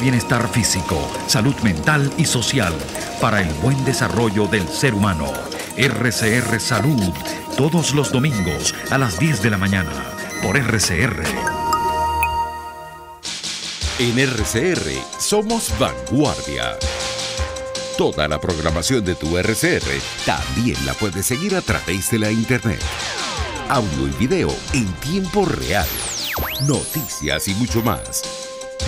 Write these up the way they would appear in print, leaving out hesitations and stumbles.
bienestar físico, salud mental y social para el buen desarrollo del ser humano. RCR Salud, todos los domingos a las 10 de la mañana, por RCR. En RCR somos vanguardia. Toda la programación de tu RCR también la puedes seguir a través de la internet. Audio y video en tiempo real. Noticias y mucho más.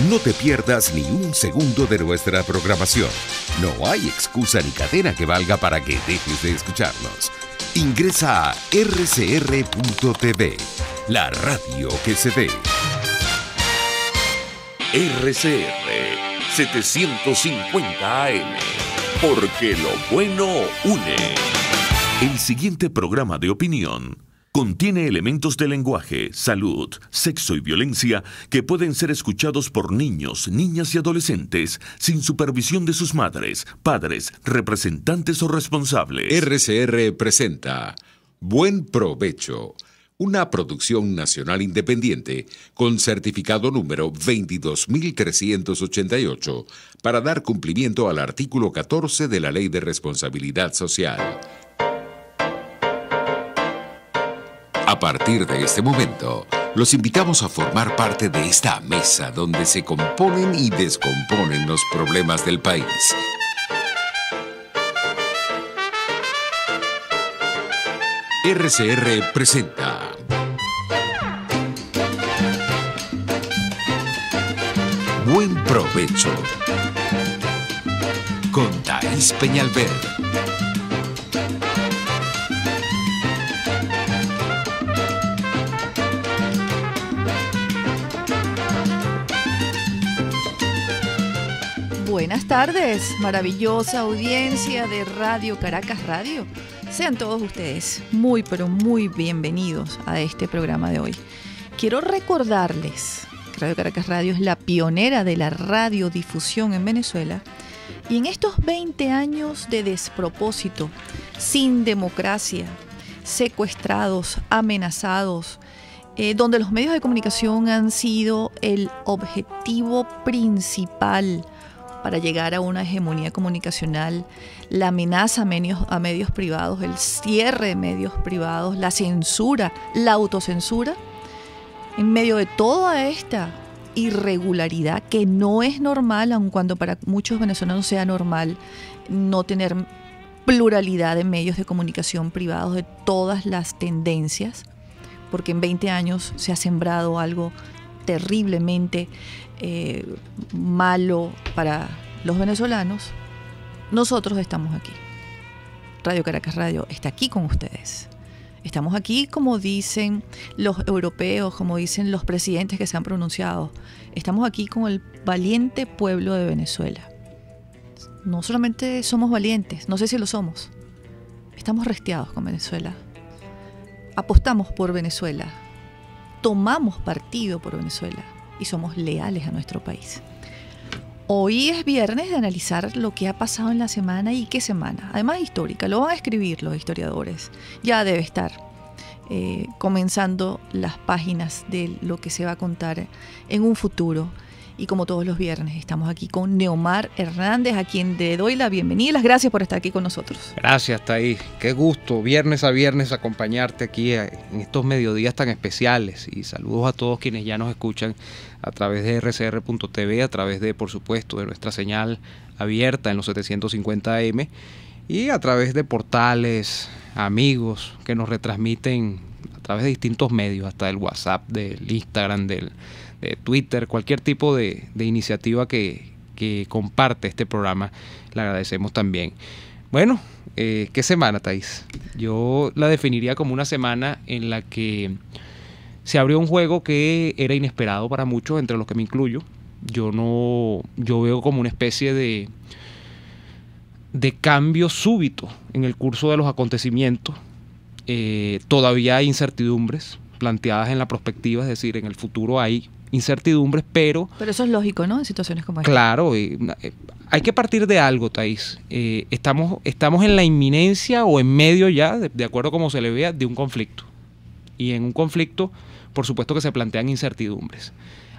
No te pierdas ni un segundo de nuestra programación. No hay excusa ni cadena que valga para que dejes de escucharnos. Ingresa a rcr.tv, la radio que se ve. RCR 750 AM, porque lo bueno une. El siguiente programa de opinión contiene elementos de lenguaje, salud, sexo y violencia que pueden ser escuchados por niños, niñas y adolescentes sin supervisión de sus madres, padres, representantes o responsables. RCR presenta Buen Provecho, una producción nacional independiente con certificado número 22.388 para dar cumplimiento al artículo 14 de la Ley de Responsabilidad Social. A partir de este momento, los invitamos a formar parte de esta mesa donde se componen y descomponen los problemas del país. RCR presenta Buen Provecho con Thais Peñalver. Buenas tardes, maravillosa audiencia de Radio Caracas Radio. Sean todos ustedes muy, pero muy bienvenidos a este programa de hoy. Quiero recordarles que Radio Caracas Radio es la pionera de la radiodifusión en Venezuela y en estos 20 años de despropósito, sin democracia, secuestrados, amenazados, donde los medios de comunicación han sido el objetivo principal para llegar a una hegemonía comunicacional, la amenaza a medios privados, el cierre de medios privados, la censura, la autocensura. En medio de toda esta irregularidad que no es normal, aun cuando para muchos venezolanos sea normal no tener pluralidad de medios de comunicación privados de todas las tendencias, porque en 20 años se ha sembrado algo terriblemente malo para los venezolanos. Nosotros estamos aquí. Radio Caracas Radio está aquí con ustedes. Estamos aquí, como dicen los europeos, como dicen los presidentes que se han pronunciado. Estamos aquí con el valiente pueblo de Venezuela. No solamente somos valientes, no sé si lo somos. Estamos restiados con Venezuela. Apostamos por Venezuela. Tomamos partido por Venezuela. Y somos leales a nuestro país. Hoy es viernes de analizar lo que ha pasado en la semana y qué semana. Además histórica, lo van a escribir los historiadores. Ya debe estar comenzando las páginas de lo que se va a contar en un futuro. Y como todos los viernes, estamos aquí con Neomar Hernández, a quien le doy la bienvenida y las gracias por estar aquí con nosotros. Gracias, Thais. Qué gusto, viernes a viernes, acompañarte aquí en estos mediodías tan especiales. Y saludos a todos quienes ya nos escuchan a través de rcr.tv, a través de, por supuesto, de nuestra señal abierta en los 750 AM y a través de portales, amigos que nos retransmiten a través de distintos medios, hasta el WhatsApp, del Instagram, de Twitter, cualquier tipo de iniciativa que comparte este programa, le agradecemos también. Bueno, ¿qué semana, Thais? Yo la definiría como una semana en la que se abrió un juego que era inesperado para muchos, entre los que me incluyo. Yo veo como una especie de cambio súbito en el curso de los acontecimientos. Todavía hay incertidumbres planteadas en la perspectiva, es decir, en el futuro hay incertidumbres, pero eso es lógico, ¿no? En situaciones como esta. Claro, hay que partir de algo, Thais. Estamos en la inminencia o en medio ya, de acuerdo a cómo se le vea, de un conflicto. Y en un conflicto, por supuesto que se plantean incertidumbres.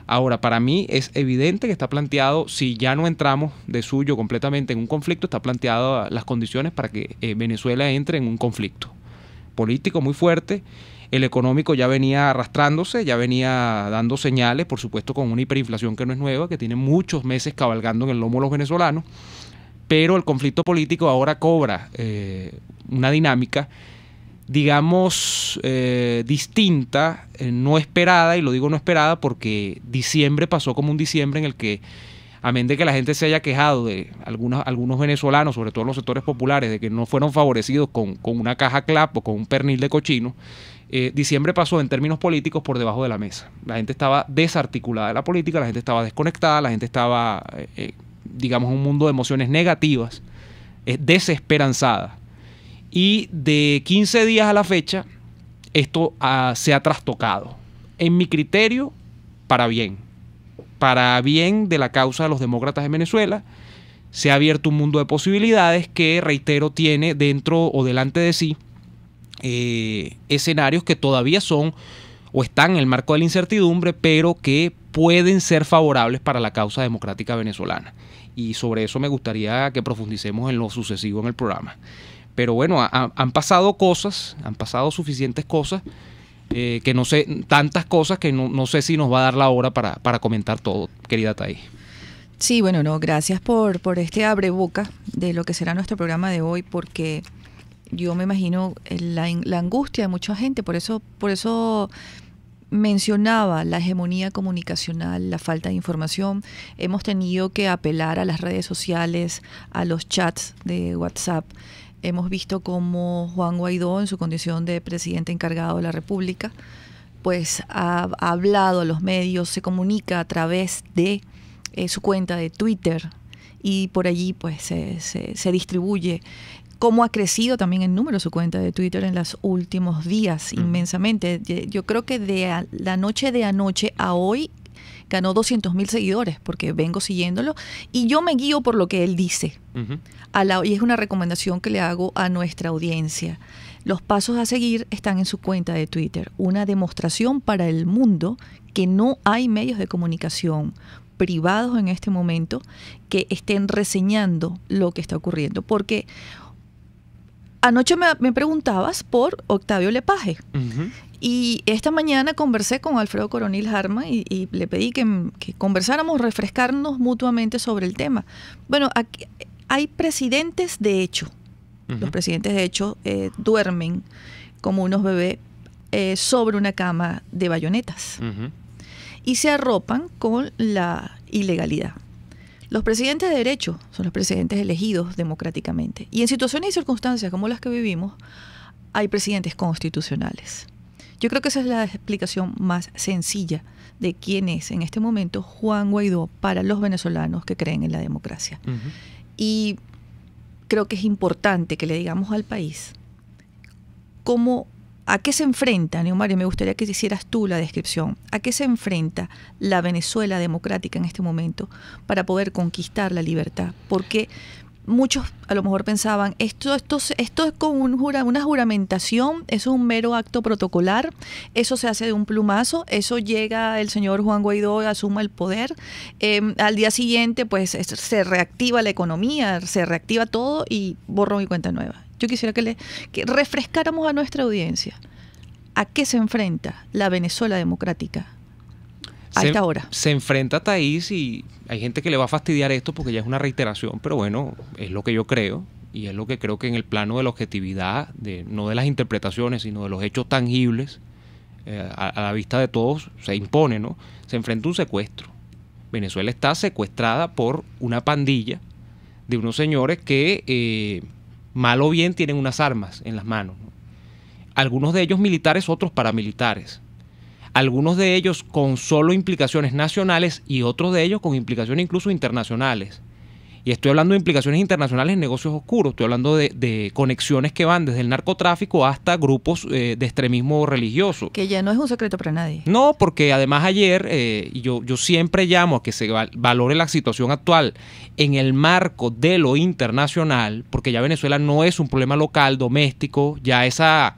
Ahora, para mí es evidente que está planteado, si ya no entramos de suyo completamente en un conflicto, está planteado las condiciones para que Venezuela entre en un conflicto político muy fuerte. El económico ya venía arrastrándose, ya venía dando señales, por supuesto con una hiperinflación que no es nueva, que tiene muchos meses cabalgando en el lomo de los venezolanos, pero el conflicto político ahora cobra una dinámica, digamos, distinta, no esperada, y lo digo no esperada porque diciembre pasó como un diciembre en el que, amén de que la gente se haya quejado de algunos venezolanos, sobre todo en los sectores populares, de que no fueron favorecidos con una caja clap o con un pernil de cochino, diciembre pasó en términos políticos por debajo de la mesa. La gente estaba desarticulada de la política, la gente estaba desconectada, la gente estaba, digamos, en un mundo de emociones negativas, desesperanzada. Y de 15 días a la fecha, esto se ha trastocado. En mi criterio, para bien de la causa de los demócratas en Venezuela. Se ha abierto un mundo de posibilidades que, reitero, tiene dentro o delante de sí escenarios que todavía son o están en el marco de la incertidumbre, pero que pueden ser favorables para la causa democrática venezolana. Y sobre eso me gustaría que profundicemos en lo sucesivo en el programa. Pero bueno, han pasado cosas, han pasado suficientes cosas, que no sé, tantas cosas que no sé si nos va a dar la hora para comentar todo, querida Thaís. Sí, bueno, no, gracias por este abreboca de lo que será nuestro programa de hoy, porque yo me imagino la angustia de mucha gente, por eso mencionaba la hegemonía comunicacional, la falta de información. Hemos tenido que apelar a las redes sociales, a los chats de WhatsApp. Hemos visto cómo Juan Guaidó, en su condición de presidente encargado de la República, pues ha hablado a los medios, se comunica a través de su cuenta de Twitter, y por allí pues se distribuye. Cómo ha crecido también el número de su cuenta de Twitter en los últimos días inmensamente. Yo creo que de la noche de anoche a hoy ganó 200,000 seguidores, porque vengo siguiéndolo y yo me guío por lo que él dice. Y es una recomendación que le hago a nuestra audiencia. Los pasos a seguir están en su cuenta de Twitter. Una demostración para el mundo que no hay medios de comunicación privados en este momento que estén reseñando lo que está ocurriendo. Porque anoche me preguntabas por Octavio Lepage. Y esta mañana conversé con Alfredo Coronil Harma y le pedí que conversáramos, refrescarnos mutuamente sobre el tema. Bueno, aquí hay presidentes de hecho. Los presidentes de hecho duermen como unos bebés sobre una cama de bayonetas y se arropan con la ilegalidad. Los presidentes de derecho son los presidentes elegidos democráticamente. Y en situaciones y circunstancias como las que vivimos, hay presidentes constitucionales. Yo creo que esa es la explicación más sencilla de quién es en este momento Juan Guaidó para los venezolanos que creen en la democracia. Y creo que es importante que le digamos al país a qué se enfrenta, Neomario, me gustaría que hicieras tú la descripción, a qué se enfrenta la Venezuela democrática en este momento para poder conquistar la libertad. Porque muchos a lo mejor pensaban, esto es con una juramentación, es un mero acto protocolar, eso se hace de un plumazo, eso llega el señor Juan Guaidó y asuma el poder, al día siguiente pues se reactiva la economía, se reactiva todo y borrón y cuenta nueva. Yo quisiera que refrescáramos a nuestra audiencia a qué se enfrenta la Venezuela democrática a esta hora. Se enfrenta, Thaís, y hay gente que le va a fastidiar esto porque ya es una reiteración, pero bueno, es lo que yo creo, y es lo que creo que en el plano de la objetividad, no de las interpretaciones, sino de los hechos tangibles, a la vista de todos, se impone, ¿no? Se enfrenta un secuestro. Venezuela está secuestrada por una pandilla de unos señores que, mal o bien, tienen unas armas en las manos, ¿no? Algunos de ellos militares, otros paramilitares. Algunos de ellos con solo implicaciones nacionales y otros de ellos con implicaciones incluso internacionales. Y estoy hablando de implicaciones internacionales en negocios oscuros, estoy hablando de conexiones que van desde el narcotráfico hasta grupos de extremismo religioso. Que ya no es un secreto para nadie. No, porque además ayer, yo siempre llamo a que se valore la situación actual en el marco de lo internacional, porque ya Venezuela no es un problema local, doméstico, ya esa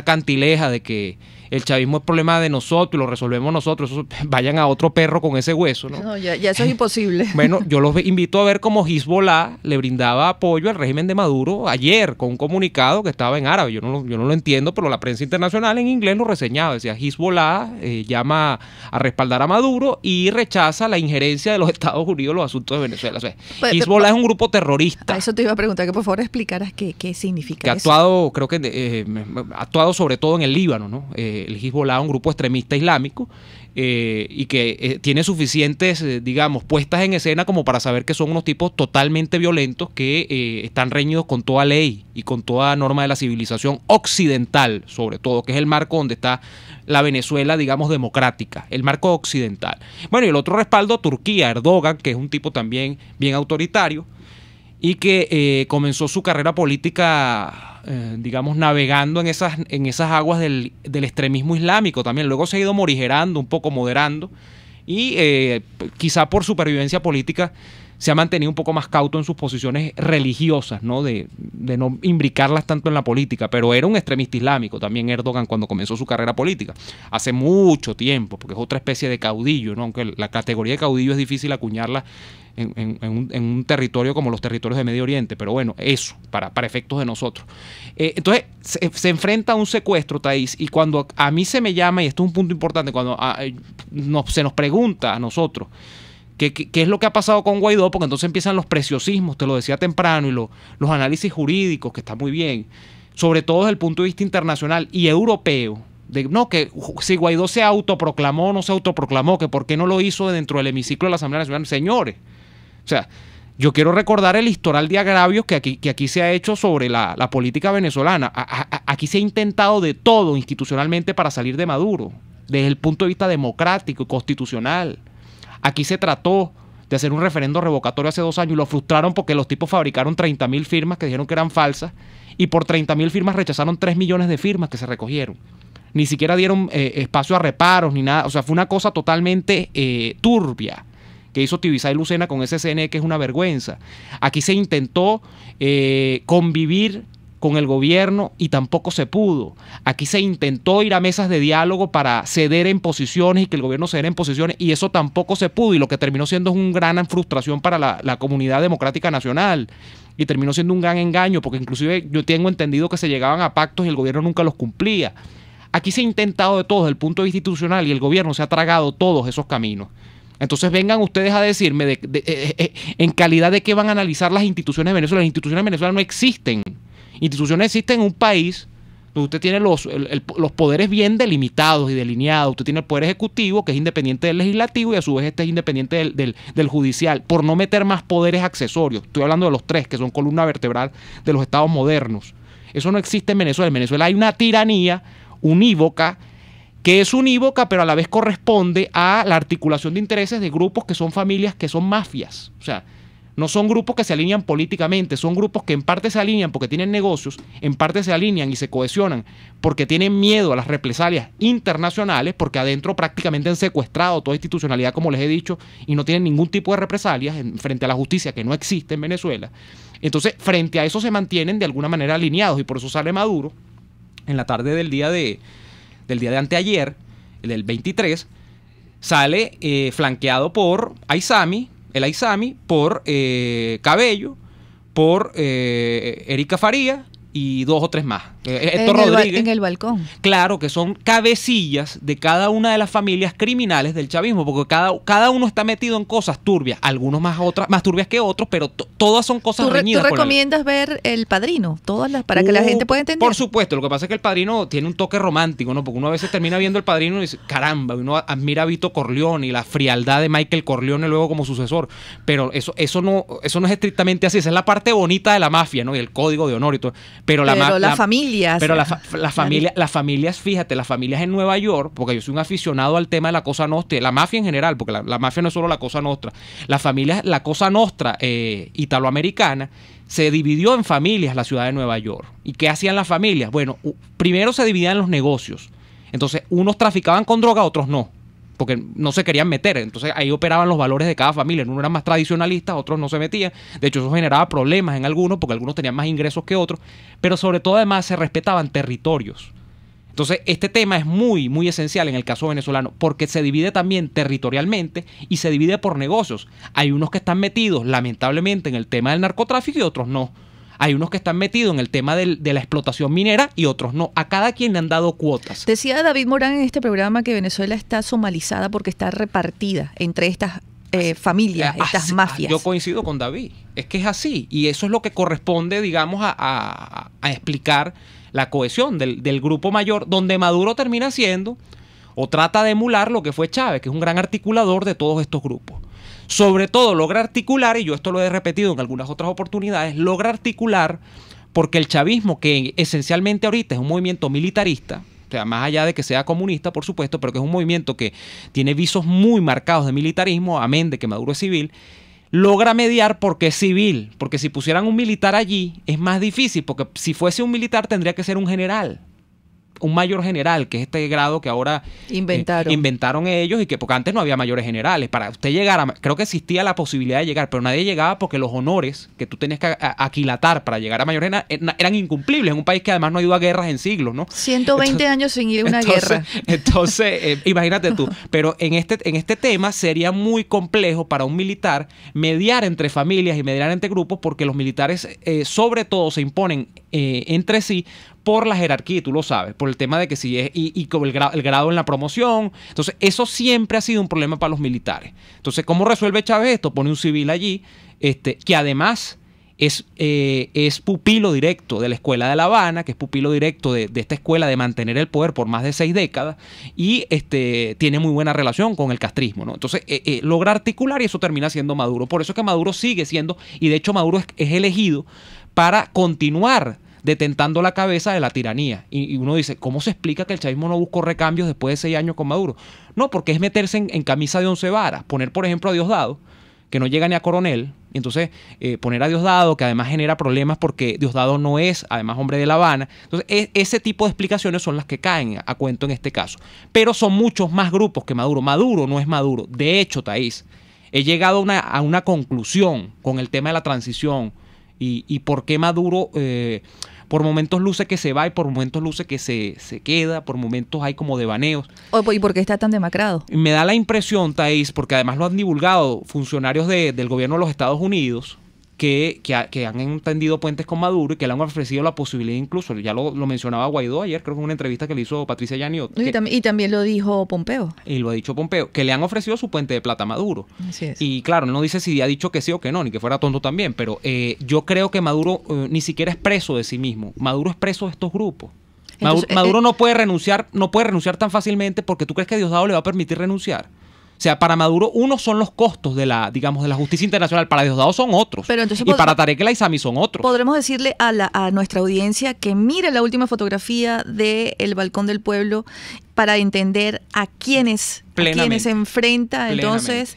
cantileja de que el chavismo es problema de nosotros y lo resolvemos nosotros, eso, vayan a otro perro con ese hueso, ¿no? No, ya eso es imposible. Bueno, yo los invito a ver cómo Hezbollah le brindaba apoyo al régimen de Maduro ayer con un comunicado que estaba en árabe. Yo no lo entiendo, pero la prensa internacional en inglés lo reseñaba. Decía, Hezbollah llama a respaldar a Maduro y rechaza la injerencia de los Estados Unidos en los asuntos de Venezuela. O sea, Hezbollah es un grupo terrorista. A eso te iba a preguntar, que por favor explicaras qué significa que ha actuado, creo que ha actuado sobre todo en el Líbano, ¿no? El Hezbollah, un grupo extremista islámico, y que tiene suficientes, digamos, puestas en escena como para saber que son unos tipos totalmente violentos que están reñidos con toda ley y con toda norma de la civilización occidental, sobre todo, que es el marco donde está la Venezuela, digamos, democrática, el marco occidental. Bueno, y el otro respaldo, Turquía, Erdogan, que es un tipo también bien autoritario y que comenzó su carrera política digamos, navegando en esas aguas del extremismo islámico también. Luego se ha ido morigerando, un poco moderando, y quizá por supervivencia política se ha mantenido un poco más cauto en sus posiciones religiosas, ¿no? De no imbricarlas tanto en la política, pero era un extremista islámico también Erdogan cuando comenzó su carrera política, hace mucho tiempo, porque es otra especie de caudillo, ¿no? Aunque la categoría de caudillo es difícil acuñarla en un territorio como los territorios de Medio Oriente, pero bueno, eso, para efectos de nosotros. Entonces, se enfrenta a un secuestro, Thaís, y cuando a mí se me llama, y esto es un punto importante, cuando se nos pregunta a nosotros qué es lo que ha pasado con Guaidó, porque entonces empiezan los preciosismos, te lo decía temprano, y los análisis jurídicos, que está muy bien, sobre todo desde el punto de vista internacional y europeo, que si Guaidó se autoproclamó o no se autoproclamó, que por qué no lo hizo dentro del hemiciclo de la Asamblea Nacional. Señores, o sea, yo quiero recordar el historial de agravios que aquí se ha hecho sobre la política venezolana. Aquí se ha intentado de todo institucionalmente para salir de Maduro, desde el punto de vista democrático y constitucional. Aquí se trató de hacer un referendo revocatorio hace 2 años y lo frustraron porque los tipos fabricaron 30.000 firmas que dijeron que eran falsas, y por 30.000 firmas rechazaron 3 millones de firmas que se recogieron. Ni siquiera dieron espacio a reparos ni nada. O sea, fue una cosa totalmente turbia que hizo Tibisay Lucena con ese CNE, que es una vergüenza. Aquí se intentó convivir con el gobierno y tampoco se pudo. Aquí se intentó ir a mesas de diálogo para ceder en posiciones y que el gobierno cediera en posiciones, y eso tampoco se pudo, y lo que terminó siendo es una gran frustración para la comunidad democrática nacional, y terminó siendo un gran engaño, porque inclusive yo tengo entendido que se llegaban a pactos y el gobierno nunca los cumplía. Aquí se ha intentado de todo desde el punto de vista institucional y el gobierno se ha tragado todos esos caminos. Entonces vengan ustedes a decirme en calidad de qué van a analizar las instituciones de Venezuela. Las instituciones de Venezuela no existen. Instituciones existen en un país donde usted tiene los poderes bien delimitados y delineados. Usted tiene el poder ejecutivo, que es independiente del legislativo, y a su vez este es independiente del judicial, por no meter más poderes accesorios. Estoy hablando de los 3, que son columna vertebral de los estados modernos. Eso no existe en Venezuela. En Venezuela hay una tiranía unívoca, que es unívoca, pero a la vez corresponde a la articulación de intereses de grupos que son familias, que son mafias. O sea, no son grupos que se alinean políticamente, son grupos que en parte se alinean porque tienen negocios, en parte se alinean y se cohesionan porque tienen miedo a las represalias internacionales, porque adentro prácticamente han secuestrado toda institucionalidad, como les he dicho, y no tienen ningún tipo de represalias frente a la justicia, que no existe en Venezuela. Entonces, frente a eso se mantienen de alguna manera alineados, y por eso sale Maduro en la tarde del día de anteayer, del 23, sale flanqueado por el Aizami, por Cabello, por Erika Faría y 2 o 3 más. Héctor Rodríguez. En el balcón. Claro, que son cabecillas de cada una de las familias criminales del chavismo, porque cada uno está metido en cosas turbias, algunos más turbias que otros, pero todas son cosas reñidas. ¿Tú recomiendas ver El Padrino? Para que la gente pueda entender. Por supuesto, lo que pasa es que El Padrino tiene un toque romántico, ¿no? Porque uno a veces termina viendo El Padrino y dice, caramba, uno admira a Vito Corleone y la frialdad de Michael Corleone luego como sucesor, pero eso no es estrictamente así. Esa es la parte bonita de la mafia, ¿no? Y el código de honor y todo. Pero las familias, fíjate, las familias en Nueva York, porque yo soy un aficionado al tema de la Cosa Nostra, la mafia en general, porque la mafia no es solo la Cosa Nostra. La Cosa Nostra italoamericana se dividió en familias la ciudad de Nueva York. ¿Y qué hacían las familias? Bueno, primero se dividían los negocios. Entonces, unos traficaban con droga, otros no, porque no se querían meter. Entonces ahí operaban los valores de cada familia. Unos eran más tradicionalistas, otros no se metían. De hecho, eso generaba problemas en algunos, porque algunos tenían más ingresos que otros. Pero sobre todo, además, se respetaban territorios. Entonces, este tema es muy, muy esencial en el caso venezolano porque se divide también territorialmente y se divide por negocios. Hay unos que están metidos, lamentablemente, en el tema del narcotráfico y otros no. Hay unos que están metidos en el tema de la explotación minera y otros no. A cada quien le han dado cuotas. Decía David Morán en este programa que Venezuela está somalizada porque está repartida entre estas familias, estas mafias. Yo coincido con David. Es que es así. Y eso es lo que corresponde, digamos, a explicar la cohesión del grupo mayor, donde Maduro termina siendo o trata de emular lo que fue Chávez, que es un gran articulador de todos estos grupos. Sobre todo logra articular, y yo esto lo he repetido en algunas otras oportunidades, logra articular porque el chavismo, que esencialmente ahorita es un movimiento militarista, o sea, más allá de que sea comunista, por supuesto, pero que es un movimiento que tiene visos muy marcados de militarismo, amén de que Maduro es civil, logra mediar porque es civil, porque si pusieran un militar allí es más difícil, porque si fuese un militar tendría que ser un general, un mayor general, que es este grado que ahora inventaron ellos, y que porque antes no había mayores generales. Para usted llegar a, creo que existía la posibilidad de llegar, pero nadie llegaba porque los honores que tú tenías que aquilatar para llegar a mayor general eran incumplibles en un país que además no ha ido a guerras en siglos, ¿no? 120 años sin ir a una guerra. Entonces, imagínate tú. Pero en este tema sería muy complejo para un militar mediar entre familias y mediar entre grupos, porque los militares sobre todo se imponen entre sí por la jerarquía, y tú lo sabes, por el tema de que si es y con el grado en la promoción. Entonces, eso siempre ha sido un problema para los militares. Entonces, ¿cómo resuelve Chávez esto? Pone un civil allí, que además es pupilo directo de la Escuela de La Habana, que es pupilo directo de esta escuela de mantener el poder por más de 6 décadas, y tiene muy buena relación con el castrismo, ¿no? Entonces, logra articular, y eso termina siendo Maduro. Por eso es que Maduro sigue siendo, y de hecho Maduro es elegido para continuar detentando la cabeza de la tiranía. Y uno dice, ¿cómo se explica que el chavismo no buscó recambios después de 6 años con Maduro? No, porque es meterse en camisa de 11 varas. Poner, por ejemplo, a Diosdado, que no llega ni a coronel. Entonces, poner a Diosdado, que además genera problemas porque Diosdado no es, además, hombre de La Habana. Entonces, ese tipo de explicaciones son las que caen a cuento en este caso. Pero son muchos más grupos que Maduro. Maduro no es Maduro. De hecho, Thaís, he llegado a una conclusión con el tema de la transición y por qué Maduro por momentos luce que se va y por momentos luce que se queda, por momentos hay como devaneos. ¿Y por qué está tan demacrado? Me da la impresión, Thaís, porque además lo han divulgado funcionarios del gobierno de los Estados Unidos, que han tendido puentes con Maduro y que le han ofrecido la posibilidad, incluso, ya lo mencionaba Guaidó ayer, creo que en una entrevista que le hizo Patricia Yaniot. Y también lo dijo Pompeo. Y lo ha dicho Pompeo, que le han ofrecido su puente de plata a Maduro. Así es. Y claro, no dice si ha dicho que sí o que no, ni que fuera tonto también, pero yo creo que Maduro ni siquiera es preso de sí mismo. Maduro es preso de estos grupos. Entonces, Maduro no puede renunciar tan fácilmente, porque tú crees que Diosdado le va a permitir renunciar. O sea, para Maduro, unos son los costos de la justicia internacional, para Diosdado son otros. Pero entonces, y para Tarek El Aissami son otros. Podremos decirle a nuestra audiencia que mire la última fotografía de El Balcón del Pueblo para entender a quiénes se enfrenta. Entonces,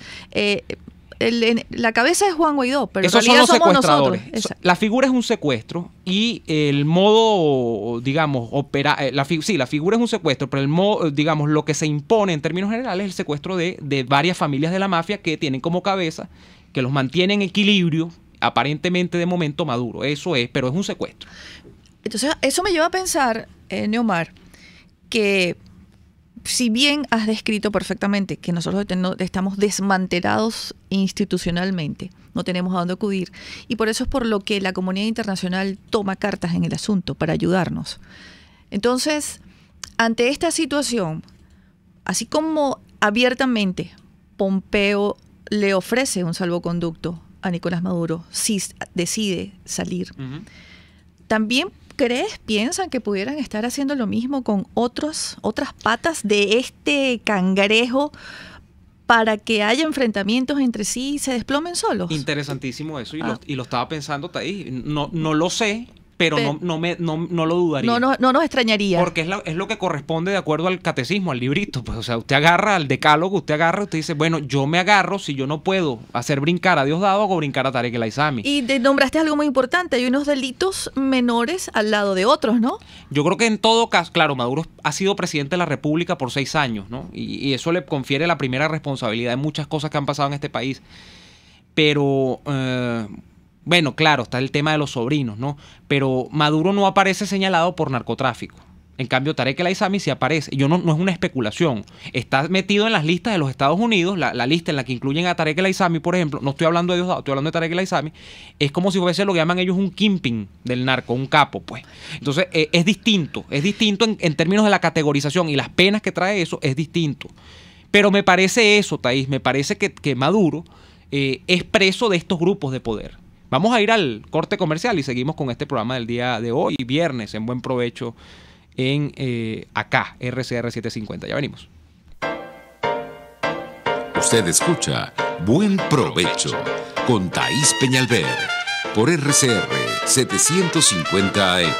la cabeza es Juan Guaidó, pero esos en realidad son los somos secuestradores. nosotros. La figura es un secuestro y el modo, digamos, la figura es un secuestro, pero el modo, digamos, lo que se impone en términos generales es el secuestro de varias familias de la mafia que tienen como cabeza, que los mantiene en equilibrio, aparentemente de momento Maduro. Eso es, pero es un secuestro. Entonces, eso me lleva a pensar, Neomar, que si bien has descrito perfectamente que nosotros estamos desmantelados institucionalmente, no tenemos a dónde acudir, y por eso es por lo que la comunidad internacional toma cartas en el asunto para ayudarnos. Entonces, ante esta situación, así como abiertamente Pompeo le ofrece un salvoconducto a Nicolás Maduro si decide salir, también piensan que pudieran estar haciendo lo mismo con otras patas de este cangrejo para que haya enfrentamientos entre sí y se desplomen solos? Interesantísimo eso, y lo estaba pensando ahí. No lo sé, pero no lo dudaría. No nos extrañaría. Porque es lo que corresponde de acuerdo al catecismo, al librito. Pues, o sea, usted agarra al decálogo, usted dice, bueno, yo me agarro, si yo no puedo hacer brincar a Diosdado, hago brincar a Tarek El Aissami. Y nombraste algo muy importante, hay unos delitos menores al lado de otros, ¿no? Yo creo que en todo caso, claro, Maduro ha sido presidente de la República por 6 años, ¿no? Y eso le confiere la primera responsabilidad de muchas cosas que han pasado en este país. Pero bueno, claro, está el tema de los sobrinos, ¿no? Pero Maduro no aparece señalado por narcotráfico. En cambio, Tarek El Aissami sí aparece. No es una especulación. Está metido en las listas de los Estados Unidos, la lista en la que incluyen a Tarek El Aissami, por ejemplo. No estoy hablando de Diosdado, estoy hablando de Tarek El Aissami. Es como si fuese lo que llaman ellos un kingpin del narco, un capo, pues. Entonces, es distinto en términos de la categorización y las penas que trae eso, es distinto. Pero me parece eso, Thaís, me parece que Maduro es preso de estos grupos de poder. Vamos a ir al corte comercial y seguimos con este programa del día de hoy, viernes, en Buen Provecho, en acá, RCR 750. Ya venimos. Usted escucha Buen Provecho con Thaís Peñalver por RCR 750 AM.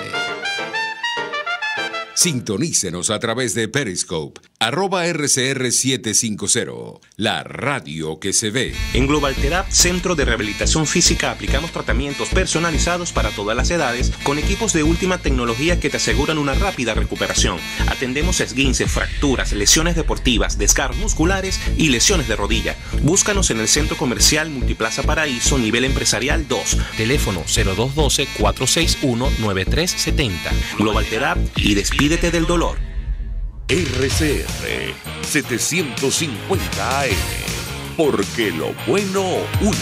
Sintonícenos a través de Periscope, @RCR750, la radio que se ve. En Global Therapy, Centro de Rehabilitación Física, aplicamos tratamientos personalizados para todas las edades, con equipos de última tecnología que te aseguran una rápida recuperación. Atendemos esguinces, fracturas, lesiones deportivas, desgarros musculares y lesiones de rodilla. Búscanos en el Centro Comercial Multiplaza Paraíso, nivel empresarial 2. Teléfono 0212-461-9370. Global Therapy y despídete del dolor. RCR 750 AM, porque lo bueno une.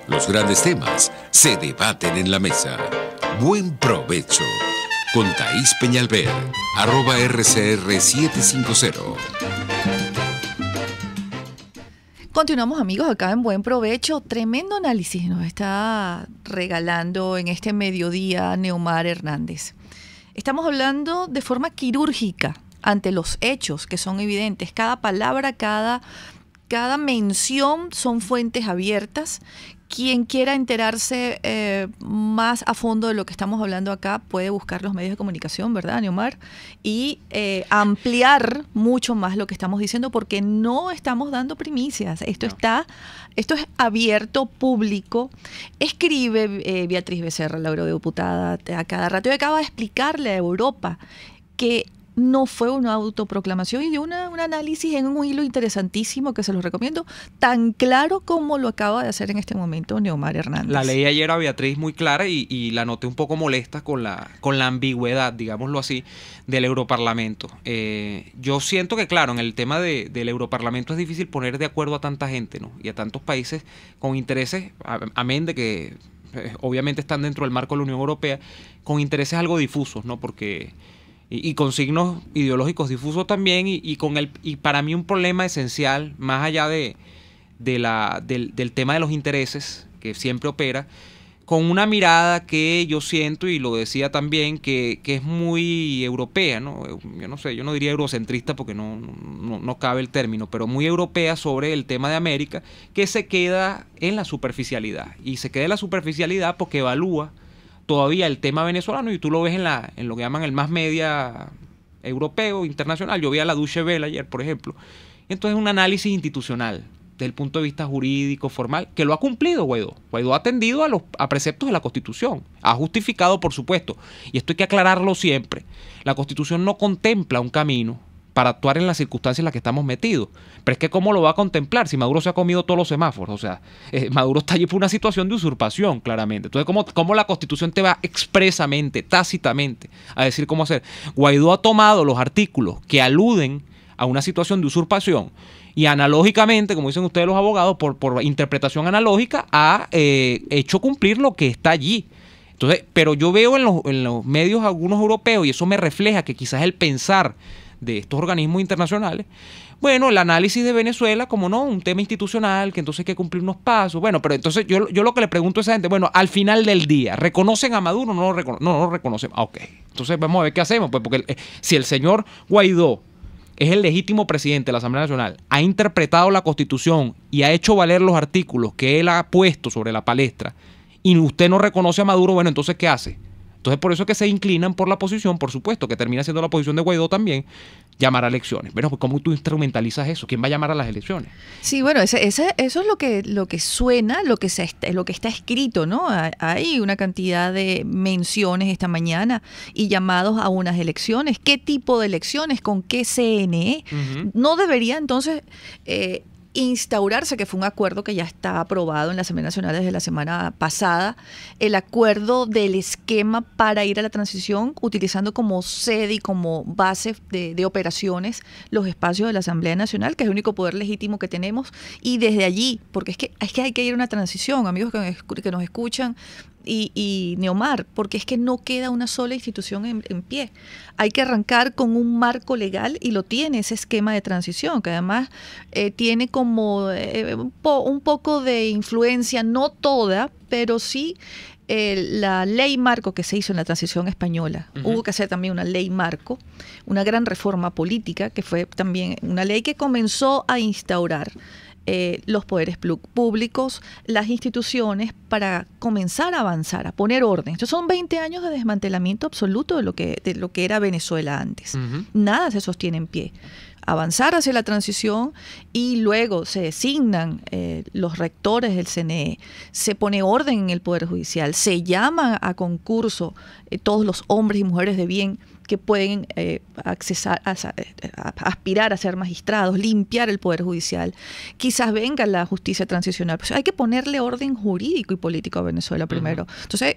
Los grandes temas se debaten en la mesa. Buen Provecho con Thaís Peñalver, @RCR750. Continuamos, amigos, acá en Buen Provecho. Tremendo análisis nos está regalando en este mediodía Neomar Hernández. Estamos hablando de forma quirúrgica ante los hechos que son evidentes. Cada palabra, cada mención son fuentes abiertas. Quien quiera enterarse más a fondo de lo que estamos hablando acá puede buscar los medios de comunicación, ¿verdad, Neomar? Y ampliar mucho más lo que estamos diciendo, porque no estamos dando primicias. Esto es abierto, público. Escribe Beatriz Becerra, la eurodiputada, a cada rato. Y acaba de explicarle a Europa que no fue una autoproclamación, y dio un análisis en un hilo interesantísimo que se los recomiendo, tan claro como lo acaba de hacer en este momento Neomar Hernández. La leí ayer a Beatriz muy clara y la noté un poco molesta con la ambigüedad, digámoslo así, del Europarlamento. Yo siento que, claro, en el tema del Europarlamento es difícil poner de acuerdo a tanta gente, ¿no? Y a tantos países con intereses, amén de que obviamente están dentro del marco de la Unión Europea, con intereses algo difusos, ¿no? Porque y con signos ideológicos difusos también, y para mí un problema esencial, más allá del tema de los intereses que siempre opera, con una mirada que yo siento, y lo decía también, que es muy europea, ¿no? Yo no sé, yo no diría eurocentrista porque no cabe el término, pero muy europea sobre el tema de América, que se queda en la superficialidad, y se queda en la superficialidad porque evalúa todavía el tema venezolano, y tú lo ves en lo que llaman el mass media europeo, internacional. Yo vi a la Deutsche Welle ayer, por ejemplo. Entonces, un análisis institucional desde el punto de vista jurídico, formal, que lo ha cumplido Guaidó. Guaidó ha atendido a preceptos de la Constitución. Ha justificado, por supuesto, y esto hay que aclararlo siempre. La Constitución no contempla un camino para actuar en las circunstancias en las que estamos metidos. Pero es que ¿cómo lo va a contemplar si Maduro se ha comido todos los semáforos? O sea, Maduro está allí por una situación de usurpación, claramente. Entonces, ¿cómo la Constitución te va expresamente, tácitamente, a decir cómo hacer? Guaidó ha tomado los artículos que aluden a una situación de usurpación y analógicamente, como dicen ustedes los abogados, por interpretación analógica, ha hecho cumplir lo que está allí. Entonces, pero yo veo en los medios algunos europeos, y eso me refleja que quizás el pensar de estos organismos internacionales, bueno, el análisis de Venezuela, como no, un tema institucional, que entonces hay que cumplir unos pasos. Bueno, pero entonces yo lo que le pregunto a esa gente, bueno, al final del día, ¿reconocen a Maduro o no lo reconocen? Ok, entonces vamos a ver qué hacemos, pues, porque si el señor Guaidó es el legítimo presidente de la Asamblea Nacional, ha interpretado la Constitución y ha hecho valer los artículos que él ha puesto sobre la palestra, y usted no reconoce a Maduro, bueno, entonces ¿qué hace? Entonces, por eso es que se inclinan por la posición, por supuesto, que termina siendo la posición de Guaidó también, llamar a elecciones. Bueno, pues ¿cómo tú instrumentalizas eso? ¿Quién va a llamar a las elecciones? Sí, bueno, eso es lo que suena, lo que está escrito, ¿no? Hay una cantidad de menciones esta mañana y llamados a unas elecciones. ¿Qué tipo de elecciones? ¿Con qué CNE? No debería entonces instaurarse, que fue un acuerdo que ya está aprobado en la Asamblea Nacional desde la semana pasada, el acuerdo del esquema para ir a la transición, utilizando como sede y como base de operaciones los espacios de la Asamblea Nacional, que es el único poder legítimo que tenemos, y desde allí, porque es que hay que ir a una transición, amigos que nos escuchan, y Neomar, porque es que no queda una sola institución en pie. Hay que arrancar con un marco legal, y lo tiene ese esquema de transición, que además tiene como un poco de influencia, no toda, pero sí la ley marco que se hizo en la transición española. Hubo que hacer también una ley marco, una gran reforma política, que fue también una ley que comenzó a instaurar los poderes públicos, las instituciones, para comenzar a avanzar, a poner orden. Estos son 20 años de desmantelamiento absoluto de lo que era Venezuela antes. Nada se sostiene en pie. Avanzar hacia la transición, y luego se designan los rectores del CNE, se pone orden en el Poder Judicial, se llaman a concurso todos los hombres y mujeres de bien que pueden aspirar a ser magistrados, limpiar el Poder Judicial. Quizás venga la justicia transicional. Pues hay que ponerle orden jurídico y político a Venezuela primero. Entonces,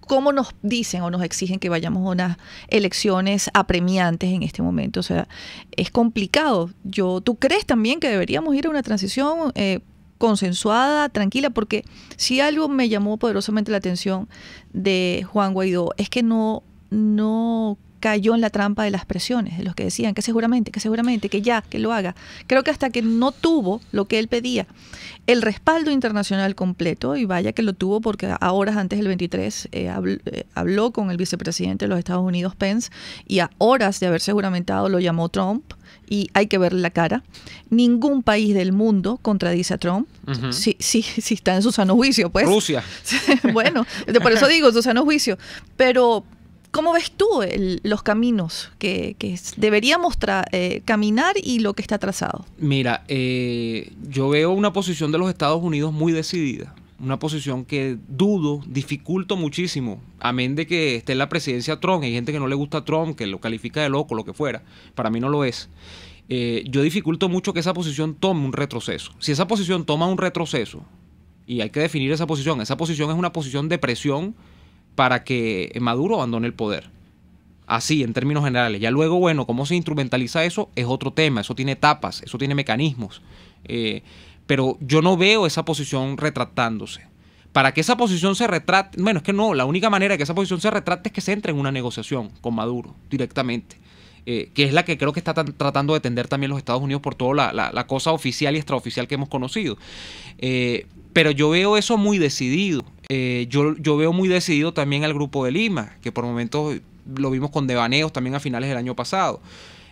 ¿cómo nos dicen o nos exigen que vayamos a unas elecciones apremiantes en este momento? O sea, es complicado. ¿Tú crees también que deberíamos ir a una transición consensuada, tranquila? Porque si algo me llamó poderosamente la atención de Juan Guaidó es que no cayó en la trampa de las presiones, de los que decían que seguramente, que lo haga. Creo que hasta que no tuvo lo que él pedía, el respaldo internacional completo, y vaya que lo tuvo, porque a horas antes del 23 habló con el vicepresidente de los Estados Unidos, Pence, y a horas de haberse juramentado lo llamó Trump, y hay que verle la cara. Ningún país del mundo contradice a Trump, si está en su sano juicio, pues. Rusia. Bueno, por eso digo, su sano juicio. Pero ¿cómo ves tú los caminos que deberíamos caminar y lo que está trazado? Mira, yo veo una posición de los Estados Unidos muy decidida. Una posición que dificulto muchísimo. Amén de que esté en la presidencia Trump. Hay gente que no le gusta a Trump, que lo califica de loco, lo que fuera. Para mí no lo es. Yo dificulto mucho que esa posición tome un retroceso. Si esa posición toma un retroceso, y hay que definir esa posición es una posición de presión para que Maduro abandone el poder. Así, en términos generales. Ya luego, bueno, cómo se instrumentaliza eso es otro tema. Eso tiene etapas, eso tiene mecanismos. Pero yo no veo esa posición retractándose. Para que esa posición se retrate, bueno, es que no, la única manera de que esa posición se retrate es que se entre en una negociación con Maduro directamente. Que es la que creo que está tratando de tender también los Estados Unidos por toda la cosa oficial y extraoficial que hemos conocido. Pero yo veo eso muy decidido. Yo veo muy decidido también al Grupo de Lima, que por momentos lo vimos con devaneos también a finales del año pasado.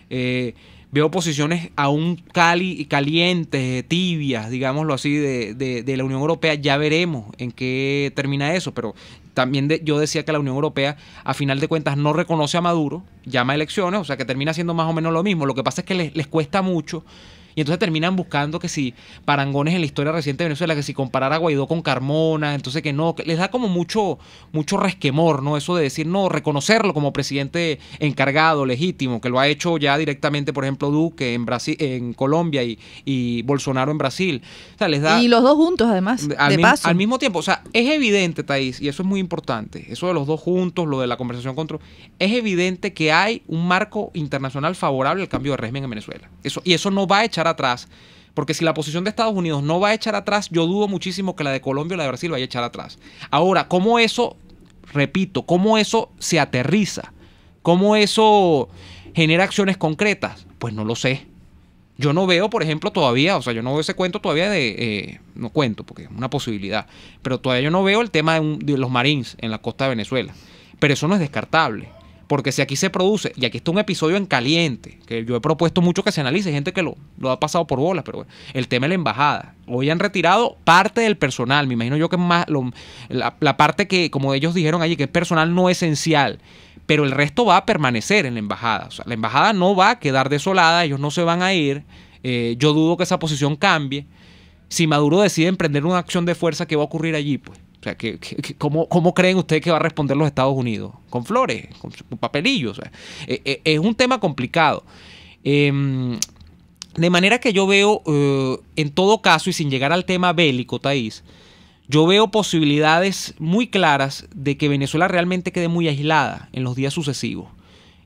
Veo posiciones aún calientes, tibias, digámoslo así, de la Unión Europea. Ya veremos en qué termina eso, pero también yo decía que la Unión Europea, a final de cuentas, no reconoce a Maduro, llama a elecciones, o sea que termina siendo más o menos lo mismo. Lo que pasa es que les cuesta mucho. Y entonces terminan buscando que si parangones en la historia reciente de Venezuela, que si comparar a Guaidó con Carmona, entonces que no, que les da como mucho resquemor, ¿no? Eso de decir, no, reconocerlo como presidente encargado, legítimo, que lo ha hecho ya directamente, por ejemplo, Duque en Brasil, en Colombia y Bolsonaro en Brasil. O sea, les da, y los dos juntos, además, de paso. Al mismo tiempo, o sea, es evidente, Thaís, y eso es muy importante, eso de los dos juntos, lo de la conversación con Trump, es evidente que hay un marco internacional favorable al cambio de régimen en Venezuela. Eso no va a echar atrás, porque si la posición de Estados Unidos no va a echar atrás, yo dudo muchísimo que la de Colombia o la de Brasil vaya a echar atrás. Ahora, ¿cómo eso, repito, cómo eso se aterriza? ¿Cómo eso genera acciones concretas? Pues no lo sé. Yo no veo, por ejemplo, todavía, o sea, yo no veo ese cuento todavía no cuento, porque es una posibilidad, pero todavía yo no veo el tema de los Marines en la costa de Venezuela. Pero eso no es descartable. Porque si aquí se produce, y aquí está un episodio en caliente, que yo he propuesto mucho que se analice, hay gente que lo ha pasado por bolas, pero bueno, el tema de la embajada. Hoy han retirado parte del personal, me imagino yo que más la parte que, como ellos dijeron allí, que es personal no esencial, pero el resto va a permanecer en la embajada. O sea, la embajada no va a quedar desolada, ellos no se van a ir. Yo dudo que esa posición cambie. Si Maduro decide emprender una acción de fuerza, ¿qué va a ocurrir allí? Pues, o sea, ¿cómo creen ustedes que va a responder los Estados Unidos? ¿Con flores? ¿Con papelillos? O sea, es un tema complicado. De manera que yo veo, en todo caso, y sin llegar al tema bélico, Thaís, yo veo posibilidades muy claras de que Venezuela realmente quede muy aislada en los días sucesivos.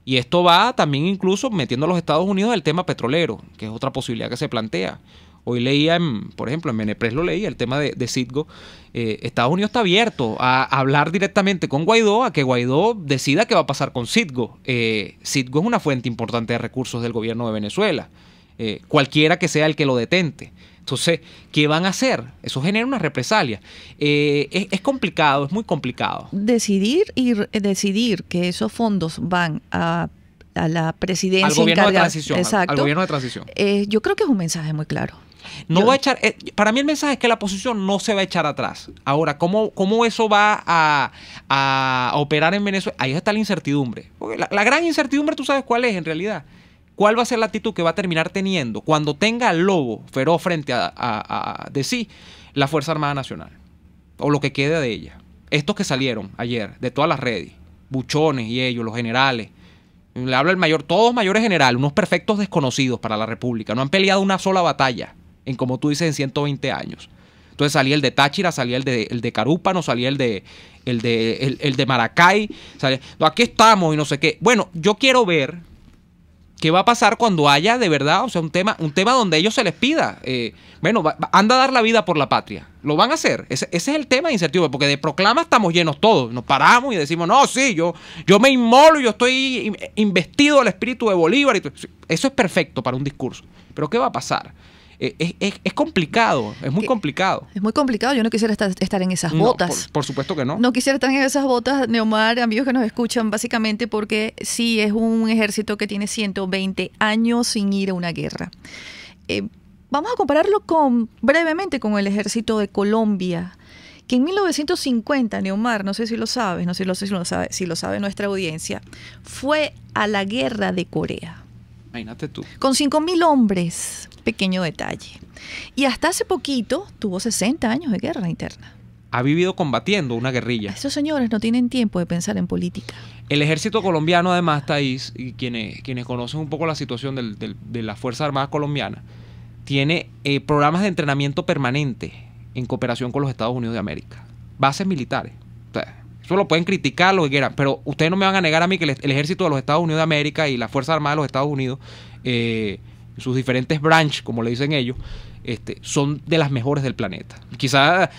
Y esto va también incluso metiendo a los Estados Unidos el tema petrolero, que es otra posibilidad que se plantea. Hoy leía, por ejemplo, en Menepress lo leía, el tema de Citgo. Estados Unidos está abierto a hablar directamente con Guaidó, a que Guaidó decida qué va a pasar con Citgo. Citgo es una fuente importante de recursos del gobierno de Venezuela, cualquiera que sea el que lo detente. Entonces, ¿qué van a hacer? Eso genera una represalia. Es complicado, es muy complicado. Decidir que esos fondos van a la presidencia al gobierno encargada, de transición. Exacto, al gobierno de transición. Yo creo que es un mensaje muy claro. No va a echar, para mí el mensaje es que la oposición no se va a echar atrás. Ahora, ¿cómo eso va a operar en Venezuela? Ahí está la incertidumbre. Porque la gran incertidumbre, ¿tú sabes cuál es en realidad? ¿Cuál va a ser la actitud que va a terminar teniendo cuando tenga al lobo feroz frente de sí la Fuerza Armada Nacional? O lo que quede de ella. Estos que salieron ayer de todas las redes, Buchones y ellos, los generales. Le habla el mayor, todos mayores generales, unos perfectos desconocidos para la República. No han peleado una sola batalla en, como tú dices, en 120 años. Entonces salía el de Táchira, salía el de Carúpano, salía el de Maracay. Salía, no, aquí estamos y no sé qué. Bueno, yo quiero ver qué va a pasar cuando haya de verdad, o sea, un tema donde ellos se les pida, anda a dar la vida por la patria. ¿Lo van a hacer? Ese es el tema de incertidumbre, porque de proclamas estamos llenos todos. Nos paramos y decimos, no, sí, yo me inmolo, yo estoy investido del espíritu de Bolívar. Eso es perfecto para un discurso. Pero ¿qué va a pasar? Es complicado, es muy complicado. Es muy complicado, yo no quisiera estar en esas botas. Por supuesto que no. No quisiera estar en esas botas, Neomar, amigos que nos escuchan, básicamente porque sí es un ejército que tiene 120 años sin ir a una guerra. Vamos a compararlo brevemente con el ejército de Colombia, que en 1950, Neomar, no sé si lo sabes, no sé si lo sabe nuestra audiencia, fue a la guerra de Corea. Imagínate tú. Con 5.000 hombres, pequeño detalle. Y hasta hace poquito tuvo 60 años de guerra interna. Ha vivido combatiendo una guerrilla. Esos señores no tienen tiempo de pensar en política. El ejército colombiano, además, Thaís, y quienes conocen un poco la situación de las Fuerzas Armadas colombianas, tiene programas de entrenamiento permanente en cooperación con los Estados Unidos de América. Bases militares. O sea, eso lo pueden criticar, lo que quieran, pero ustedes no me van a negar a mí que el ejército de los Estados Unidos de América y las Fuerzas Armadas de los Estados Unidos, sus diferentes branches, como le dicen ellos, son de las mejores del planeta. Quizás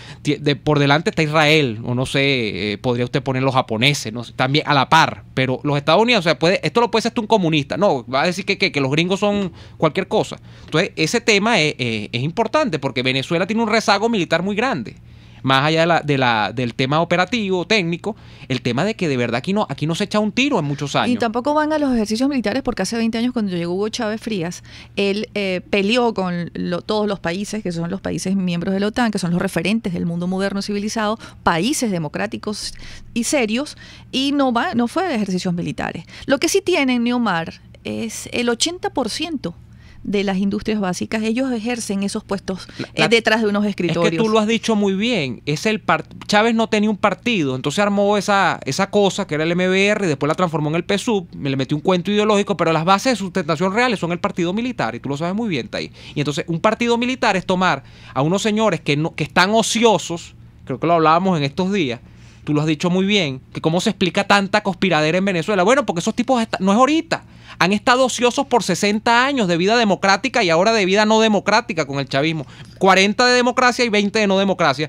por delante está Israel, o no sé, podría usted poner los japoneses, no sé, también a la par, pero los Estados Unidos, o sea, esto lo puede ser hasta un comunista, no, va a decir que los gringos son cualquier cosa. Entonces, ese tema es importante, porque Venezuela tiene un rezago militar muy grande. Más allá del tema operativo, técnico, el tema de que de verdad aquí no se echa un tiro en muchos años. Y tampoco van a los ejercicios militares porque hace 20 años cuando llegó Hugo Chávez Frías, él peleó con todos los países, que son los países miembros de la OTAN, que son los referentes del mundo moderno civilizado, países democráticos y serios, y no fue de ejercicios militares. Lo que sí tienen, Neomar, es el 80% de las industrias básicas, ellos ejercen esos puestos detrás de unos escritorios. Es que tú lo has dicho muy bien, Chávez no tenía un partido, entonces armó esa cosa que era el MBR y después la transformó en el PSUV, me le metió un cuento ideológico, pero las bases de sustentación reales son el partido militar, y tú lo sabes muy bien, Tay. Y entonces un partido militar es tomar a unos señores que están ociosos, creo que lo hablábamos en estos días, tú lo has dicho muy bien, que cómo se explica tanta conspiradera en Venezuela. Bueno, porque esos tipos no es ahorita. Han estado ociosos por 60 años de vida democrática y ahora de vida no democrática con el chavismo. 40 de democracia y 20 de no democracia.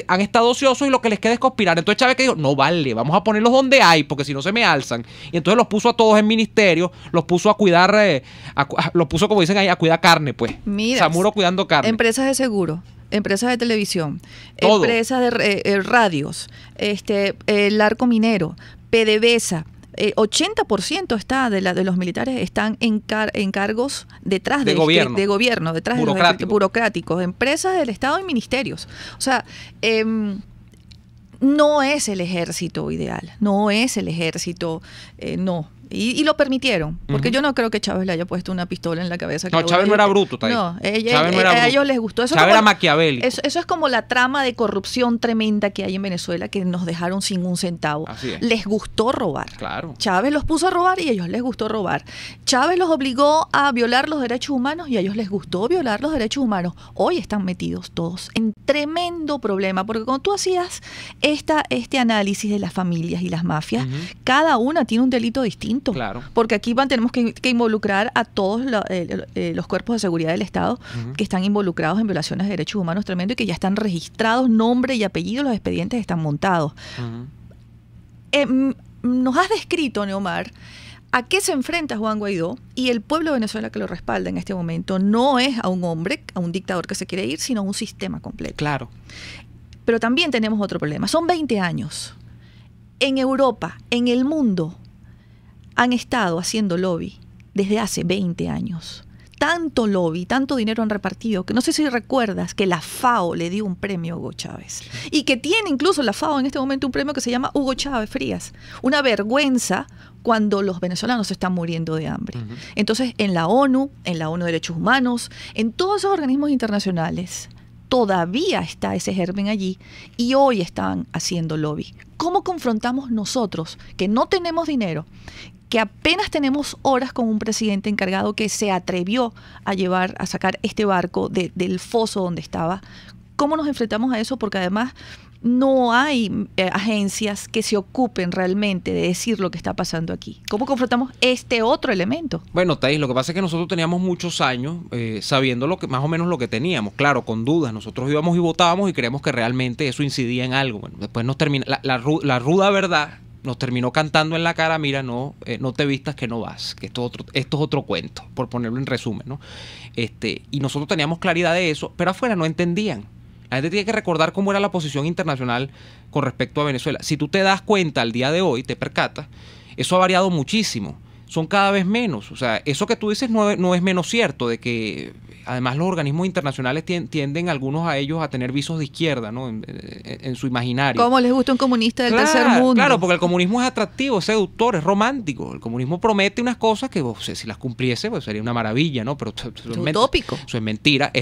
Han estado ociosos y lo que les queda es conspirar. Entonces Chávez que dijo, no vale, vamos a ponerlos donde hay, porque si no se me alzan. Y entonces los puso a todos en ministerios, los puso a cuidar, los puso, como dicen ahí, a cuidar carne, pues. Mira, Zamuro cuidando carne. Empresas de seguro, empresas de televisión, todo. Empresas de radios, el Arco Minero, PDVSA. 80% está de los militares están en cargos detrás de gobierno, detrás de los burocráticos, empresas del Estado y ministerios. O sea, no es el ejército ideal, no es el ejército, no. Y lo permitieron, porque yo no creo que Chávez le haya puesto una pistola en la cabeza. No, Chávez no era bruto, está ahí. No, Chávez no era bruto. A ellos les gustó. Eso Chávez era maquiavélico. Eso es como la trama de corrupción tremenda que hay en Venezuela, que nos dejaron sin un centavo. Así es. Les gustó robar. Claro. Chávez los puso a robar y a ellos les gustó robar. Chávez los obligó a violar los derechos humanos y a ellos les gustó violar los derechos humanos. Hoy están metidos todos en tremendo problema, porque cuando tú hacías este análisis de las familias y las mafias, cada una tiene un delito distinto. Claro. Porque aquí tenemos que involucrar a todos los cuerpos de seguridad del Estado que están involucrados en violaciones de derechos humanos tremendo y que ya están registrados, nombre y apellido, los expedientes están montados. Nos has descrito, Neomar, a qué se enfrenta Juan Guaidó, y el pueblo de Venezuela que lo respalda en este momento no es a un hombre, a un dictador que se quiere ir, sino a un sistema completo. Claro. Pero también tenemos otro problema. Son 20 años. En Europa, en el mundo, han estado haciendo lobby desde hace 20 años. Tanto lobby, tanto dinero han repartido, que no sé si recuerdas que la FAO le dio un premio a Hugo Chávez. Y que tiene incluso la FAO en este momento un premio que se llama Hugo Chávez Frías. Una vergüenza cuando los venezolanos están muriendo de hambre. Entonces, en la ONU Derechos Humanos, en todos esos organismos internacionales, todavía está ese germen allí y hoy están haciendo lobby. ¿Cómo confrontamos nosotros, que no tenemos dinero, que apenas tenemos horas con un presidente encargado que se atrevió a sacar este barco del foso donde estaba? ¿Cómo nos enfrentamos a eso? Porque además no hay agencias que se ocupen realmente de decir lo que está pasando aquí. ¿Cómo confrontamos este otro elemento? Bueno, Thais, lo que pasa es que nosotros teníamos muchos años sabiendo más o menos lo que teníamos. Claro, con dudas. Nosotros íbamos y votábamos y creemos que realmente eso incidía en algo. Bueno, después nos termina la ruda verdad. Nos terminó cantando en la cara, mira, no te vistas que no vas, que esto es otro cuento, por ponerlo en resumen, ¿no? Y nosotros teníamos claridad de eso, pero afuera no entendían. La gente tiene que recordar cómo era la posición internacional con respecto a Venezuela. Si tú te das cuenta al día de hoy, te percatas, eso ha variado muchísimo. Son cada vez menos. O sea, eso que tú dices no es menos cierto, de que además los organismos internacionales tienden algunos a ellos a tener visos de izquierda, ¿no? En su imaginario. ¿Cómo les gusta un comunista del tercer mundo? Claro, porque el comunismo es atractivo, es seductor, es romántico. El comunismo promete unas cosas que si las cumpliese, pues sería una maravilla, ¿no? Pero es utópico. Eso es mentira.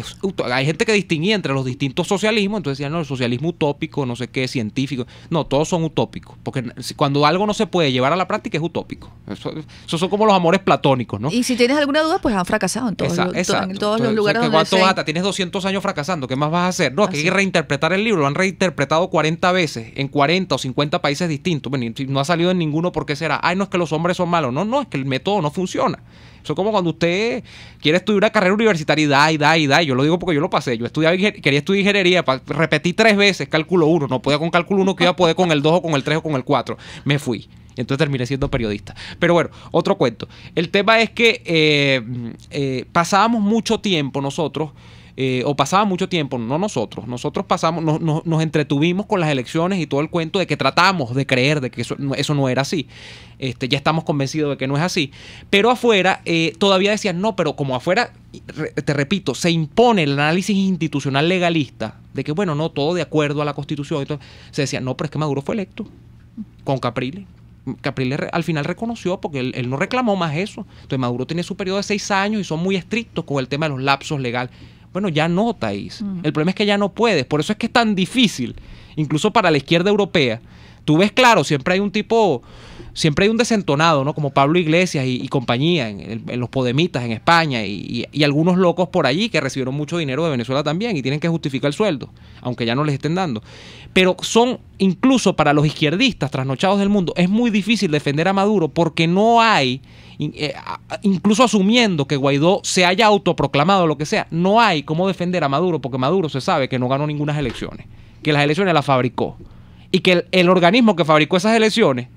Hay gente que distinguía entre los distintos socialismos, entonces decían, no, el socialismo utópico, no sé qué, científico. No, todos son utópicos, porque cuando algo no se puede llevar a la práctica es utópico. Eso son como los amores platónicos, ¿no? Y si tienes alguna duda, pues han fracasado en todos los lugares donde tienes 200 años fracasando, ¿qué más vas a hacer? No, es que hay que reinterpretar el libro, lo han reinterpretado 40 veces en 40 o 50 países distintos. Bueno, no ha salido en ninguno, ¿por qué será? Ay, no, es que los hombres son malos. No, es que el método no funciona. Eso es como cuando usted quiere estudiar una carrera universitaria y da. Yo lo digo porque yo lo pasé. Yo quería estudiar ingeniería, repetí 3 veces cálculo 1. No podía con cálculo 1, que iba a poder con el 2 o con el 3 o con el 4. Me fui. Entonces terminé siendo periodista. Pero bueno, otro cuento. El tema es que pasábamos mucho tiempo nosotros, nosotros pasamos, nos entretuvimos con las elecciones y todo el cuento de que tratamos de creer de que eso no era así. Ya estamos convencidos de que no es así. Pero afuera todavía decían, no, pero como afuera, te repito, se impone el análisis institucional legalista de que, bueno, no, todo de acuerdo a la Constitución. Entonces, se decía, no, pero es que Maduro fue electo con Capriles. Capriles al final reconoció porque él no reclamó más eso. Entonces Maduro tiene su periodo de 6 años y son muy estrictos con el tema de los lapsos legales. Bueno, ya no, Thais. El problema es que ya no puedes. Por eso es que es tan difícil, incluso para la izquierda europea. Tú ves, claro, siempre hay un desentonado, ¿no? Como Pablo Iglesias y compañía en los podemitas en España y algunos locos por allí que recibieron mucho dinero de Venezuela también y tienen que justificar el sueldo, aunque ya no les estén dando. Pero incluso para los izquierdistas trasnochados del mundo, es muy difícil defender a Maduro porque no hay, incluso asumiendo que Guaidó se haya autoproclamado lo que sea, no hay cómo defender a Maduro porque Maduro se sabe que no ganó ninguna elecciones, que las elecciones las fabricó y que el organismo que fabricó esas elecciones,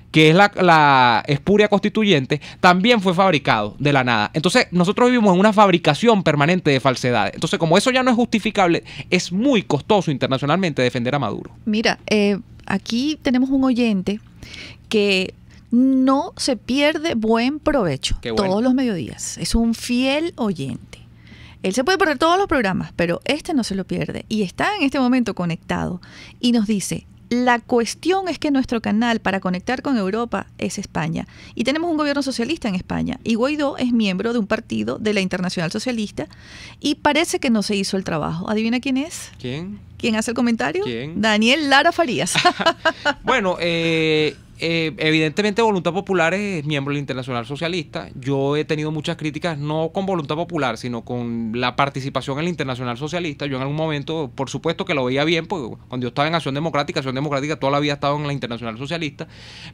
que es la espuria constituyente, también fue fabricado de la nada. Entonces, nosotros vivimos en una fabricación permanente de falsedades. Entonces, como eso ya no es justificable, es muy costoso internacionalmente defender a Maduro. Mira, aquí tenemos un oyente que no se pierde buen provecho todos los mediodías. Es un fiel oyente. Él se puede perder todos los programas, pero este no se lo pierde. Y está en este momento conectado y nos dice, La cuestión es que nuestro canal para conectar con Europa es España. Y tenemos un gobierno socialista en España. Y Guaidó es miembro de un partido de la Internacional Socialista. Y parece que no se hizo el trabajo. ¿Adivina quién es? ¿Quién? ¿Quién hace el comentario? ¿Quién? Daniel Lara Farías. Bueno, evidentemente Voluntad Popular es miembro de la Internacional Socialista. Yo he tenido muchas críticas, no con Voluntad Popular, sino con la participación en la Internacional Socialista. Yo en algún momento, por supuesto que lo veía bien, porque cuando yo estaba en Acción Democrática toda la vida he estado en la Internacional Socialista.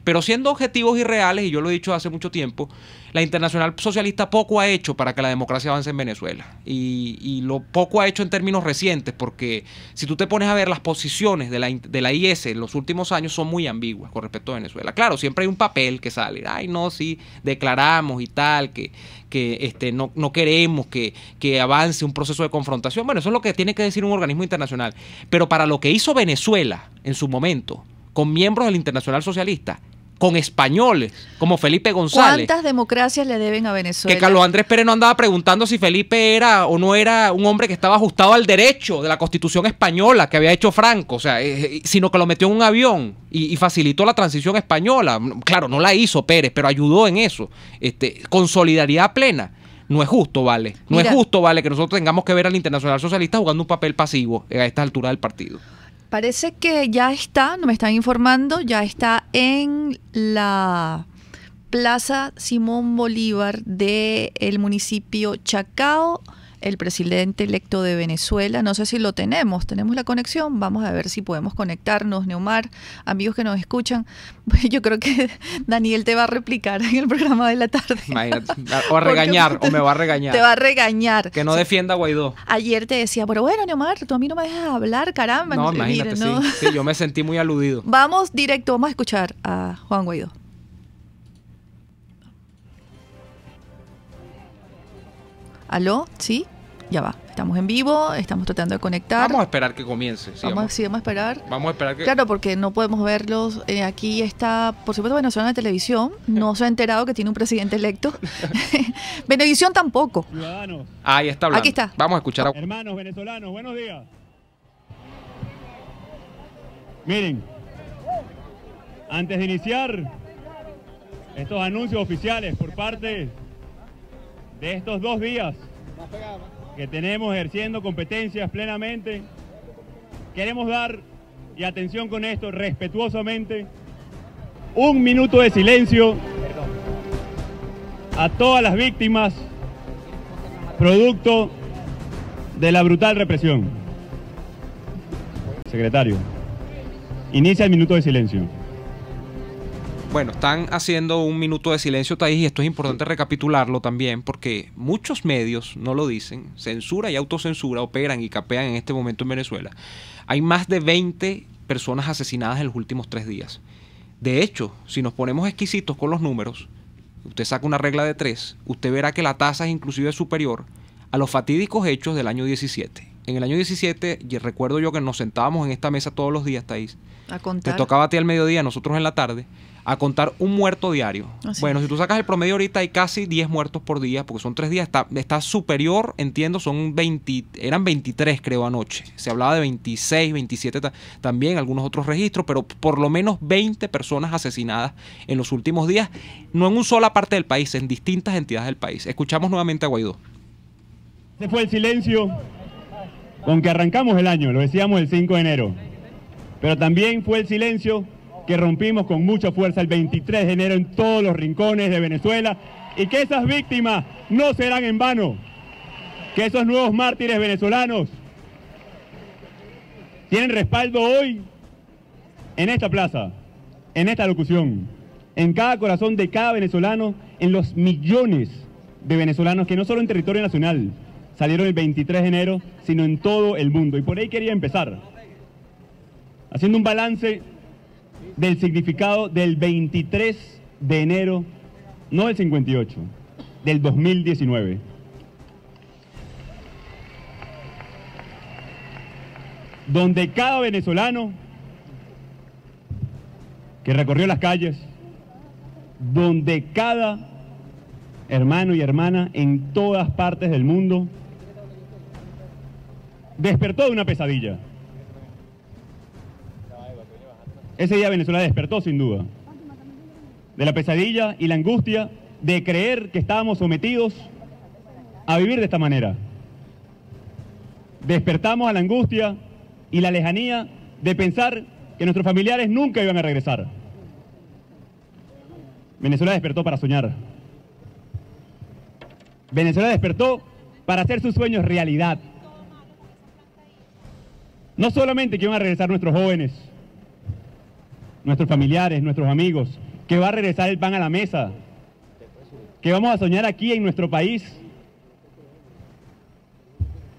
Pero siendo objetivos y reales, y yo lo he dicho hace mucho tiempo, la Internacional Socialista poco ha hecho para que la democracia avance en Venezuela. Y lo poco ha hecho en términos recientes, porque si tú te pones a ver las posiciones de la IS en los últimos años son muy ambiguas con respecto a Venezuela. Claro, siempre hay un papel que sale. Ay, no, sí, declaramos y tal, que no queremos que avance un proceso de confrontación. Bueno, eso es lo que tiene que decir un organismo internacional. Pero para lo que hizo Venezuela en su momento, con miembros de la Internacional Socialista, con españoles como Felipe González. ¿Cuántas democracias le deben a Venezuela? Que Carlos Andrés Pérez no andaba preguntando si Felipe era o no era un hombre que estaba ajustado al derecho de la Constitución española que había hecho Franco, o sea, sino que lo metió en un avión y facilitó la transición española. Claro, no la hizo Pérez, pero ayudó en eso, con solidaridad plena. No es justo, ¿vale? No es justo, ¿vale? Que nosotros tengamos que ver al Internacional Socialista jugando un papel pasivo a esta altura del partido. Parece que ya está, no me están informando, ya está en la Plaza Simón Bolívar del municipio Chacao, el presidente electo de Venezuela. No sé si lo tenemos la conexión, vamos a ver si podemos conectarnos, Neumar, amigos que nos escuchan. Yo creo que Daniel te va a replicar en el programa de la tarde. Imagínate, o a regañar, o me va a regañar. Te va a regañar. Que no defienda a Guaidó. Ayer te decía, pero bueno, Neumar, tú a mí no me dejas hablar, caramba. No, imagínate, mira, ¿no? Sí, yo me sentí muy aludido. Vamos a escuchar a Juan Guaidó. ¿Aló? ¿Sí? Ya va. Estamos en vivo, estamos tratando de conectar. Vamos a esperar que comience. Sí, vamos a esperar. Vamos a esperar que... Claro, porque no podemos verlos. Aquí está, por supuesto, Venezuela en televisión. No se ha enterado que tiene un presidente electo. Venevisión tampoco. Ciudadanos. Ahí está hablando. Aquí está. Vamos a escuchar a... Hermanos venezolanos, buenos días. Miren, antes de iniciar estos anuncios oficiales por parte de estos 2 días que tenemos ejerciendo competencias plenamente, queremos dar, y atención con esto, respetuosamente, 1 minuto de silencio a todas las víctimas producto de la brutal represión. Secretario, inicia el minuto de silencio. Bueno, están haciendo 1 minuto de silencio, Thaís, y esto es importante recapitularlo también, porque muchos medios no lo dicen, censura y autocensura operan y capean en este momento en Venezuela. Hay más de 20 personas asesinadas en los últimos 3 días. De hecho, si nos ponemos exquisitos con los números, usted saca una regla de 3, usted verá que la tasa es inclusive superior a los fatídicos hechos del año 17. En el año 17, y recuerdo yo que nos sentábamos en esta mesa todos los días, Thaís. A contar. Te tocaba a ti al mediodía, nosotros en la tarde, a contar 1 muerto diario. Así bueno, es. si tú sacas el promedio ahorita hay casi 10 muertos por día, porque son 3 días, está superior, entiendo, eran 23 creo anoche. Se hablaba de 26, 27 también, algunos otros registros, pero por lo menos 20 personas asesinadas en los últimos días, no en una sola parte del país, en distintas entidades del país. Escuchamos nuevamente a Guaidó. Este fue el silencio con que arrancamos el año, lo decíamos el 5 de enero, pero también fue el silencio que rompimos con mucha fuerza el 23 de enero en todos los rincones de Venezuela, y que esas víctimas no serán en vano, que esos nuevos mártires venezolanos tienen respaldo hoy en esta plaza, en esta locución, en cada corazón de cada venezolano, en los millones de venezolanos que no solo en territorio nacional salieron el 23 de enero, sino en todo el mundo. Y por ahí quería empezar, haciendo un balance del significado del 23 de enero, no del 58, del 2019. Donde cada venezolano que recorrió las calles, donde cada hermano y hermana en todas partes del mundo despertó de una pesadilla. ese día Venezuela despertó sin duda de la pesadilla y la angustia de creer que estábamos sometidos a vivir de esta manera. Despertamos a la angustia y la lejanía de pensar que nuestros familiares nunca iban a regresar. Venezuela despertó para soñar. Venezuela despertó para hacer sus sueños realidad. No solamente que iban a regresar nuestros jóvenes, nuestros familiares, nuestros amigos, que va a regresar el pan a la mesa, que vamos a soñar aquí en nuestro país,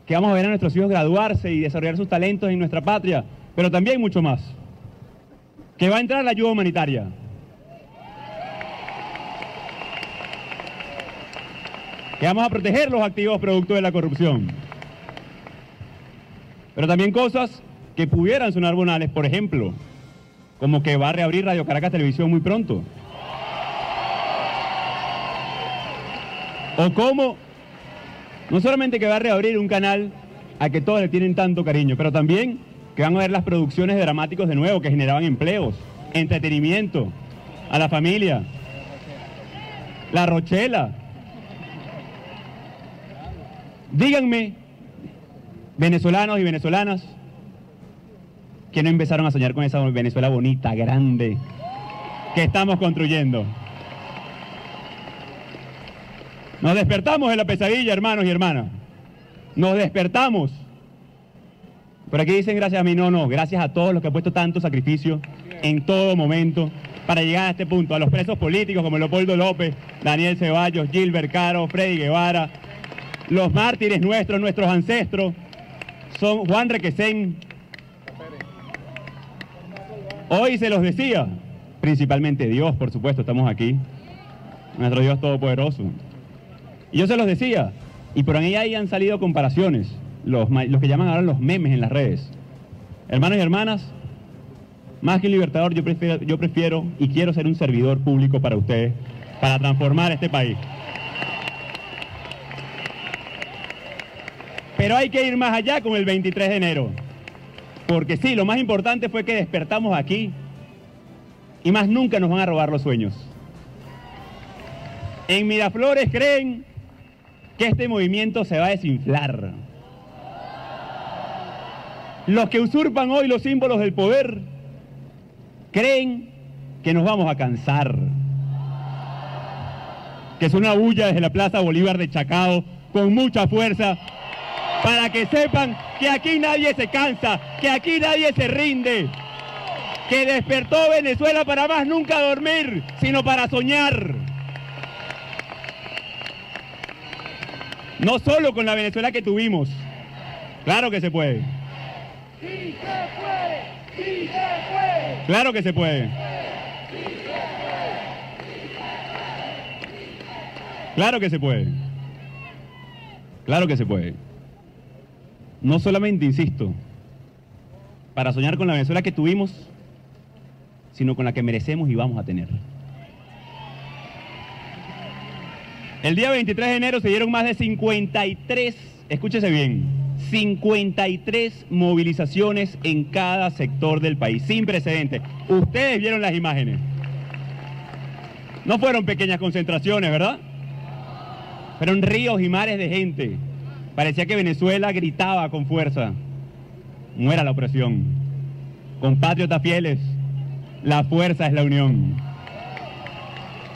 que vamos a ver a nuestros hijos graduarse y desarrollar sus talentos en nuestra patria, pero también mucho más, que va a entrar la ayuda humanitaria, que vamos a proteger los activos producto de la corrupción, pero también cosas que pudieran sonar banales, por ejemplo, como que va a reabrir Radio Caracas Televisión muy pronto, o como no solamente que va a reabrir un canal a que todos le tienen tanto cariño, pero también que van a ver las producciones de dramáticos de nuevo que generaban empleos, entretenimiento a la familia, La Rochela. Díganme, venezolanos y venezolanas, que no empezaron a soñar con esa Venezuela bonita, grande, que estamos construyendo. Nos despertamos de la pesadilla, hermanos y hermanas. Nos despertamos. Por aquí dicen gracias a mí. No, gracias a todos los que han puesto tanto sacrificio en todo momento para llegar a este punto. A los presos políticos como Leopoldo López, Daniel Ceballos, Gilbert Caro, Freddy Guevara, los mártires nuestros ancestros, son Juan Requesén. Hoy se los decía, principalmente Dios, por supuesto, estamos aquí, nuestro Dios Todopoderoso. Y yo se los decía, y por ahí han salido comparaciones, los que llaman ahora los memes en las redes. Hermanos y hermanas, más que un libertador, yo prefiero y quiero ser un servidor público para ustedes, para transformar este país. Pero hay que ir más allá con el 23 de enero. Porque sí, lo más importante fue que despertamos aquí y más nunca nos van a robar los sueños. En Miraflores creen que este movimiento se va a desinflar. Los que usurpan hoy los símbolos del poder creen que nos vamos a cansar. Que es una bulla desde la Plaza Bolívar de Chacao con mucha fuerza para que sepan que aquí nadie se cansa, que aquí nadie se rinde, que despertó Venezuela para más nunca dormir, sino para soñar. No solo con la Venezuela que tuvimos, claro que se puede. ¡Sí se puede! ¡Sí se puede! Claro que se puede. Claro que se puede. Claro que se puede. No solamente, insisto, para soñar con la Venezuela que tuvimos, sino con la que merecemos y vamos a tener. El día 23 de enero se dieron más de 53, escúchese bien, 53 movilizaciones en cada sector del país, sin precedentes. Ustedes vieron las imágenes. No fueron pequeñas concentraciones, ¿verdad? Fueron ríos y mares de gente. Parecía que Venezuela gritaba con fuerza: muera la opresión. Compatriotas fieles, la fuerza es la unión.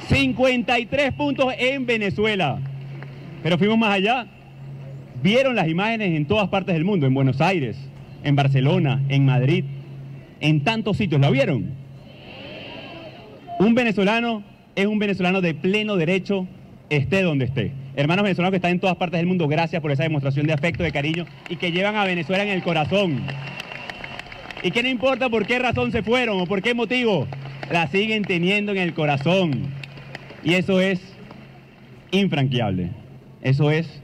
53 puntos en Venezuela. Pero fuimos más allá. Vieron las imágenes en todas partes del mundo, en Buenos Aires, en Barcelona, en Madrid, en tantos sitios. ¿Lo vieron? Un venezolano es un venezolano de pleno derecho, esté donde esté. Hermanos venezolanos que están en todas partes del mundo, gracias por esa demostración de afecto, de cariño y que llevan a Venezuela en el corazón. Y que no importa por qué razón se fueron o por qué motivo, la siguen teniendo en el corazón. Y eso es infranqueable, eso es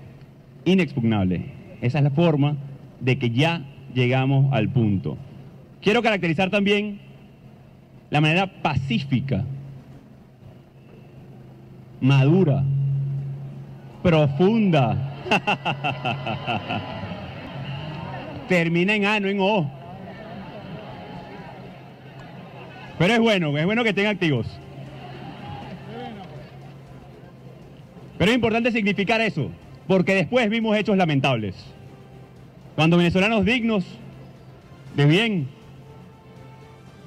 inexpugnable. Esa es la forma de que ya llegamos al punto. Quiero caracterizar también la manera pacífica, madura, profunda. Termina en A, no en O. Pero es bueno que estén activos. Pero es importante significar eso, porque después vimos hechos lamentables. Cuando venezolanos dignos, de bien,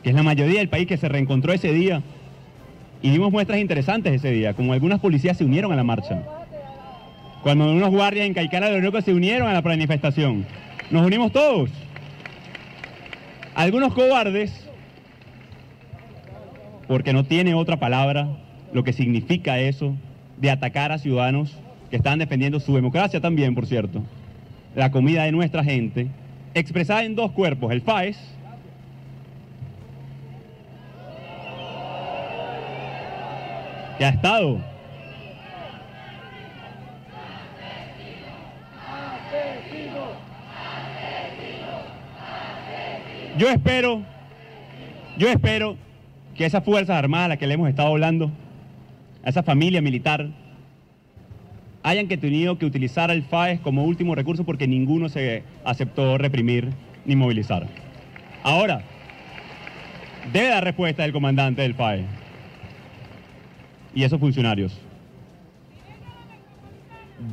que es la mayoría del país que se reencontró ese día, y vimos muestras interesantes ese día, como algunas policías se unieron a la marcha. Cuando unos guardias en Caicara de Orinoco se unieron a la manifestación. Nos unimos todos. Algunos cobardes, porque no tiene otra palabra lo que significa eso, de atacar a ciudadanos que están defendiendo su democracia también, por cierto, la comida de nuestra gente, expresada en dos cuerpos, el FAES, que ha estado yo espero que esas Fuerzas Armadas a las que le hemos estado hablando, a esa familia militar, hayan tenido que utilizar el FAES como último recurso porque ninguno se aceptó reprimir ni movilizar. Ahora, debe dar respuesta el comandante del FAES y esos funcionarios.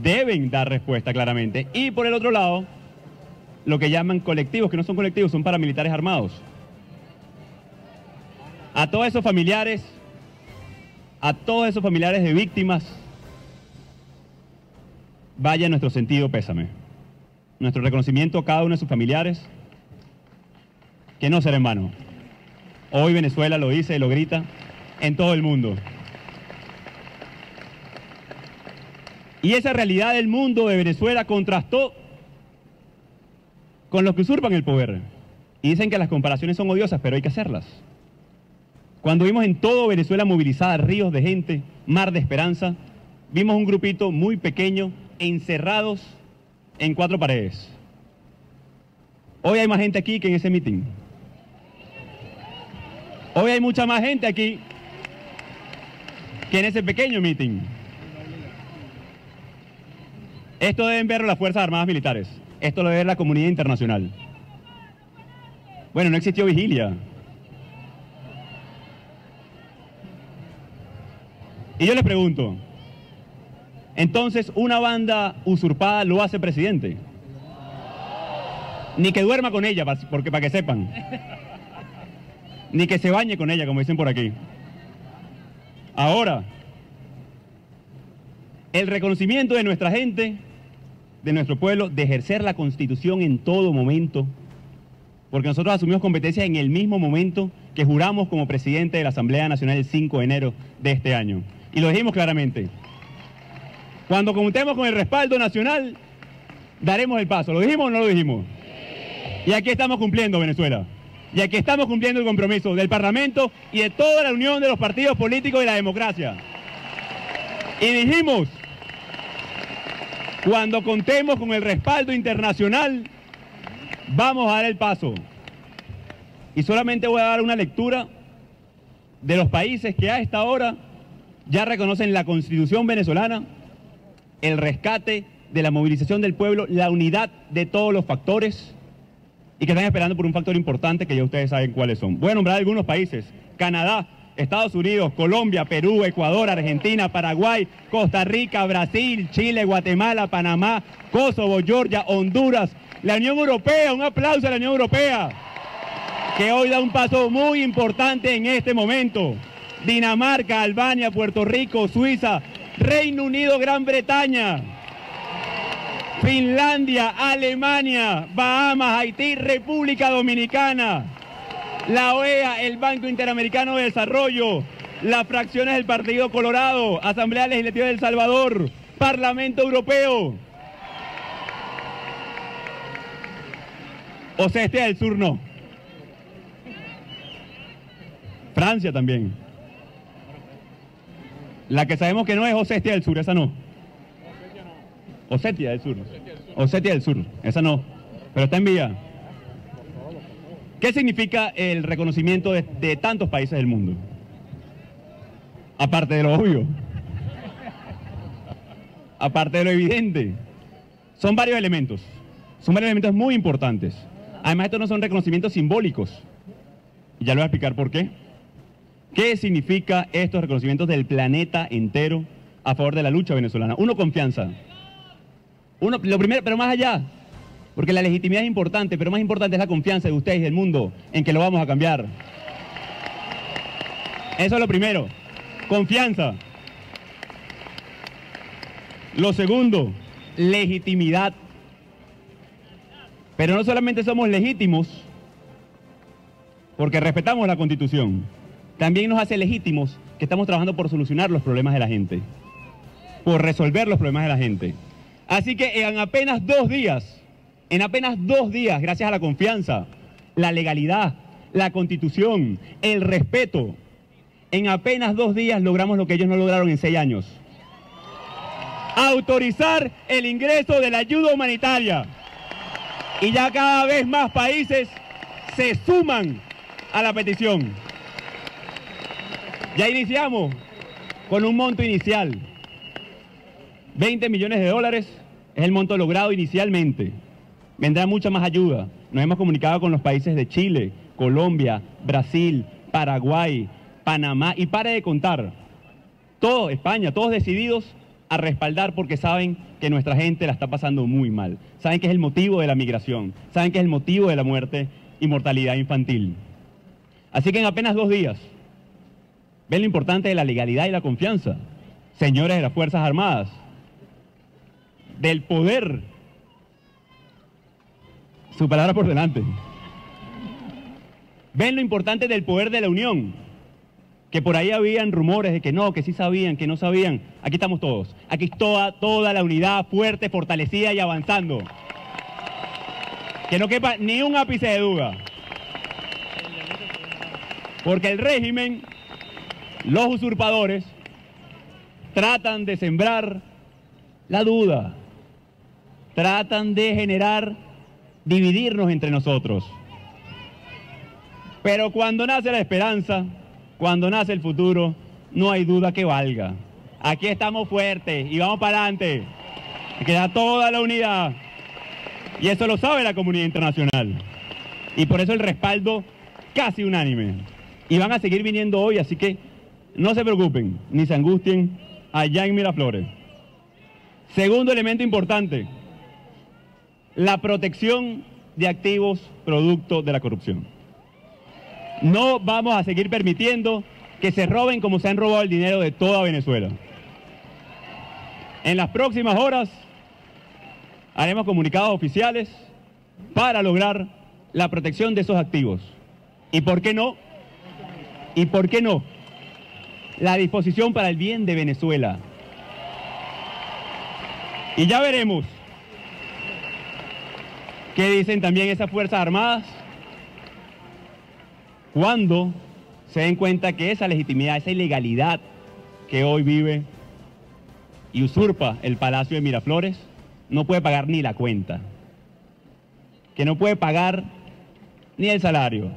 Deben dar respuesta claramente. Y por el otro lado, lo que llaman colectivos, que no son colectivos, son paramilitares armados. A todos esos familiares de víctimas, vaya nuestro sentido pésame. Nuestro reconocimiento a cada uno de sus familiares, que no será en vano. Hoy Venezuela lo dice y lo grita en todo el mundo. Y esa realidad del mundo de Venezuela contrastó con los que usurpan el poder. Y dicen que las comparaciones son odiosas, pero hay que hacerlas. Cuando vimos en todo Venezuela movilizada ríos de gente, mar de esperanza, vimos un grupito muy pequeño, encerrados en 4 paredes. Hoy hay más gente aquí que en ese mitin. Hoy hay mucha más gente aquí que en ese pequeño mitin. Esto deben verlo las Fuerzas Armadas Militares. Esto lo debe ver la comunidad internacional. Bueno, no existió vigilia. Y yo les pregunto, entonces una banda usurpada lo hace presidente. Ni que duerma con ella, porque para que sepan. Ni que se bañe con ella, como dicen por aquí. Ahora, el reconocimiento de nuestra gente, de nuestro pueblo, de ejercer la Constitución en todo momento, porque nosotros asumimos competencias en el mismo momento que juramos como presidente de la Asamblea Nacional el 5 de enero de este año. Y lo dijimos claramente. Cuando contemos con el respaldo nacional, daremos el paso. ¿Lo dijimos o no lo dijimos? Y aquí estamos cumpliendo, Venezuela. Y aquí estamos cumpliendo el compromiso del Parlamento y de toda la unión de los partidos políticos y la democracia. Y dijimos, cuando contemos con el respaldo internacional, vamos a dar el paso. Y solamente voy a dar una lectura de los países que a esta hora ya reconocen la Constitución venezolana, el rescate de la movilización del pueblo, la unidad de todos los factores y que están esperando por un factor importante que ya ustedes saben cuáles son. Voy a nombrar algunos países: Canadá, Estados Unidos, Colombia, Perú, Ecuador, Argentina, Paraguay, Costa Rica, Brasil, Chile, Guatemala, Panamá, Kosovo, Georgia, Honduras, la Unión Europea. Un aplauso a la Unión Europea, que hoy da un paso muy importante en este momento. Dinamarca, Albania, Puerto Rico, Suiza, Reino Unido, Gran Bretaña, Finlandia, Alemania, Bahamas, Haití, República Dominicana, la OEA, el Banco Interamericano de Desarrollo, las fracciones del Partido Colorado, Asamblea Legislativa de El Salvador, Parlamento Europeo. Osetia del Sur no. Francia también. La que sabemos que no es Osetia del Sur, esa no. Osetia del Sur. Osetia del Sur, esa no. Pero está en vía. ¿Qué significa el reconocimiento de tantos países del mundo? Aparte de lo obvio. Aparte de lo evidente. Son varios elementos. Son varios elementos muy importantes. Además, estos no son reconocimientos simbólicos. Y ya les voy a explicar por qué. ¿Qué significa estos reconocimientos del planeta entero a favor de la lucha venezolana? Uno, confianza. Lo primero, pero más allá, porque la legitimidad es importante, pero más importante es la confianza de ustedes y del mundo en que lo vamos a cambiar. Eso es lo primero, confianza. Lo segundo, legitimidad. Pero no solamente somos legítimos porque respetamos la Constitución, también nos hace legítimos que estamos trabajando por solucionar los problemas de la gente, por resolver los problemas de la gente. Así que en apenas 2 días, gracias a la confianza, la legalidad, la Constitución, el respeto, en apenas 2 días logramos lo que ellos no lograron en 6 años. Autorizar el ingreso de la ayuda humanitaria. Y ya cada vez más países se suman a la petición. Ya iniciamos con un monto inicial. 20 millones de dólares es el monto logrado inicialmente. Vendrá mucha más ayuda. Nos hemos comunicado con los países de Chile, Colombia, Brasil, Paraguay, Panamá y pare de contar. Todo España, todos decididos a respaldar porque saben que nuestra gente la está pasando muy mal. Saben que es el motivo de la migración, saben que es el motivo de la muerte y mortalidad infantil. Así que en apenas 2 días, ven lo importante de la legalidad y la confianza, señores de las Fuerzas Armadas, del poder. Su palabra por delante. Ven lo importante del poder de la unión, que por ahí habían rumores de que no, que sí sabían, que no sabían. Aquí estamos todos. Aquí toda la unidad fuerte, fortalecida y avanzando. Que no quepa ni un ápice de duda. Porque el régimen, los usurpadores, tratan de sembrar la duda. Tratan de dividirnos entre nosotros. Pero cuando nace la esperanza, cuando nace el futuro, no hay duda que valga. Aquí estamos fuertes y vamos para adelante. Queda toda la unidad. Y eso lo sabe la comunidad internacional. Y por eso el respaldo casi unánime. Y van a seguir viniendo hoy, así que no se preocupen, ni se angustien allá en Miraflores. Segundo elemento importante, la protección de activos producto de la corrupción. No vamos a seguir permitiendo que se roben como se han robado el dinero de toda Venezuela. En las próximas horas haremos comunicados oficiales para lograr la protección de esos activos. ¿Y por qué no? ¿Y por qué no? La disposición para el bien de Venezuela. Y ya veremos qué dicen también esas Fuerzas Armadas cuando se den cuenta que esa legitimidad, esa ilegalidad que hoy vive y usurpa el Palacio de Miraflores, no puede pagar ni la cuenta, que no puede pagar ni el salario.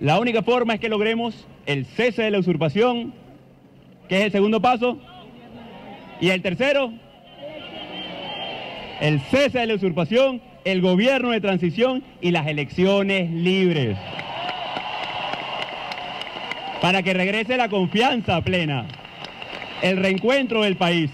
La única forma es que logremos el cese de la usurpación, que es el segundo paso, y el tercero, el cese de la usurpación, el gobierno de transición y las elecciones libres. Para que regrese la confianza plena, el reencuentro del país.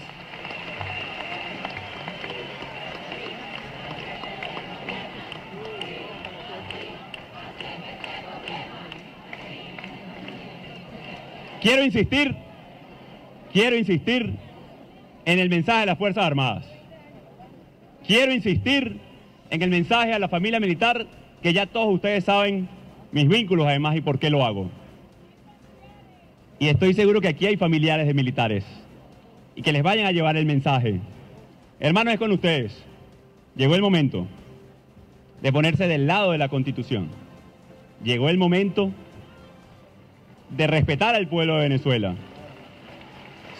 Quiero insistir en el mensaje de las Fuerzas Armadas. Quiero insistir en el mensaje a la familia militar, que ya todos ustedes saben mis vínculos además y por qué lo hago. Y estoy seguro que aquí hay familiares de militares y que les vayan a llevar el mensaje. Hermanos, es con ustedes. Llegó el momento de ponerse del lado de la Constitución. Llegó el momento de respetar al pueblo de Venezuela.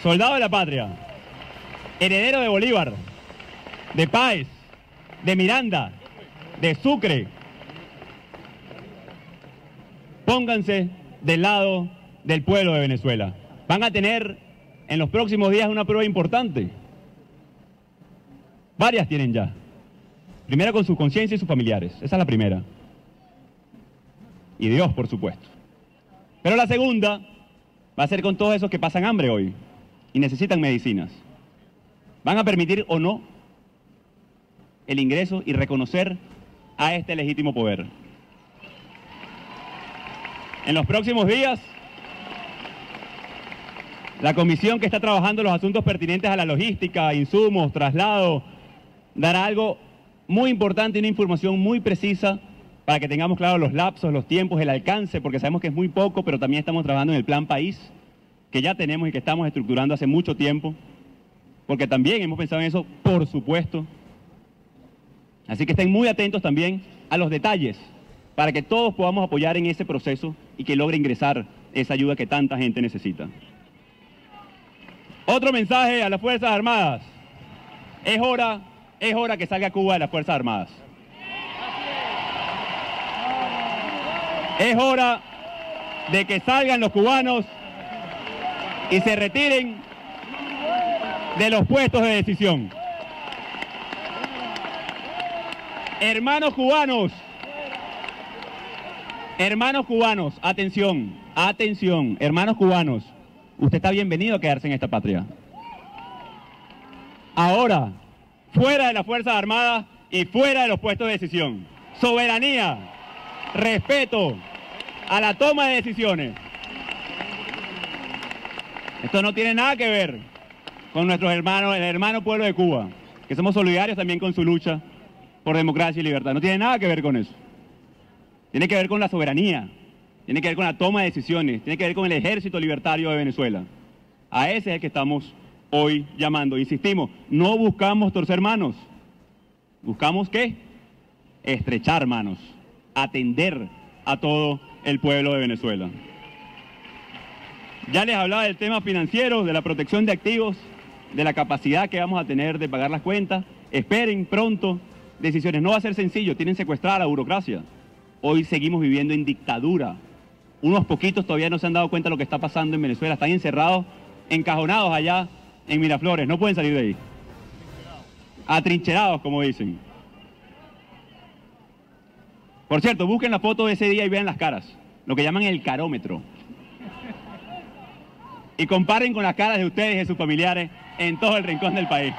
Soldado de la patria, heredero de Bolívar, de Páez, de Miranda, de Sucre. Pónganse del lado del pueblo de Venezuela. Van a tener en los próximos días una prueba importante. Varias tienen ya. Primera con su conciencia y sus familiares. Esa es la primera. Y Dios, por supuesto. Pero la segunda va a ser con todos esos que pasan hambre hoy y necesitan medicinas. ¿Van a permitir o no el ingreso y reconocer a este legítimo poder? En los próximos días, la comisión que está trabajando los asuntos pertinentes a la logística, insumos, traslado, dará algo muy importante y una información muy precisa para que tengamos claro los lapsos, los tiempos, el alcance, porque sabemos que es muy poco, pero también estamos trabajando en el plan país, que ya tenemos y que estamos estructurando hace mucho tiempo, porque también hemos pensado en eso, por supuesto. Así que estén muy atentos también a los detalles, para que todos podamos apoyar en ese proceso y que logre ingresar esa ayuda que tanta gente necesita. Otro mensaje a las Fuerzas Armadas. Es hora que salga Cuba de las Fuerzas Armadas. Es hora de que salgan los cubanos y se retiren de los puestos de decisión. Hermanos cubanos, atención, atención, hermanos cubanos, usted está bienvenido a quedarse en esta patria. Ahora, fuera de las Fuerzas Armadas y fuera de los puestos de decisión. Soberanía, respeto a la toma de decisiones. Esto no tiene nada que ver con nuestros hermanos, el hermano pueblo de Cuba, que somos solidarios también con su lucha por democracia y libertad. No tiene nada que ver con eso. Tiene que ver con la soberanía, tiene que ver con la toma de decisiones, tiene que ver con el ejército libertario de Venezuela. A ese es el que estamos hoy llamando. Insistimos, no buscamos torcer manos. ¿Buscamos qué? Estrechar manos, atender a todo el pueblo de Venezuela. Ya les hablaba del tema financiero, de la protección de activos, de la capacidad que vamos a tener de pagar las cuentas. Esperen pronto decisiones. No va a ser sencillo, tienen secuestrada la burocracia. Hoy seguimos viviendo en dictadura. Unos poquitos todavía no se han dado cuenta de lo que está pasando en Venezuela. Están encerrados, encajonados allá en Miraflores. No pueden salir de ahí. Atrincherados, como dicen. Por cierto, busquen la foto de ese día y vean las caras. Lo que llaman el carómetro. Y comparen con las caras de ustedes y de sus familiares en todo el rincón del país.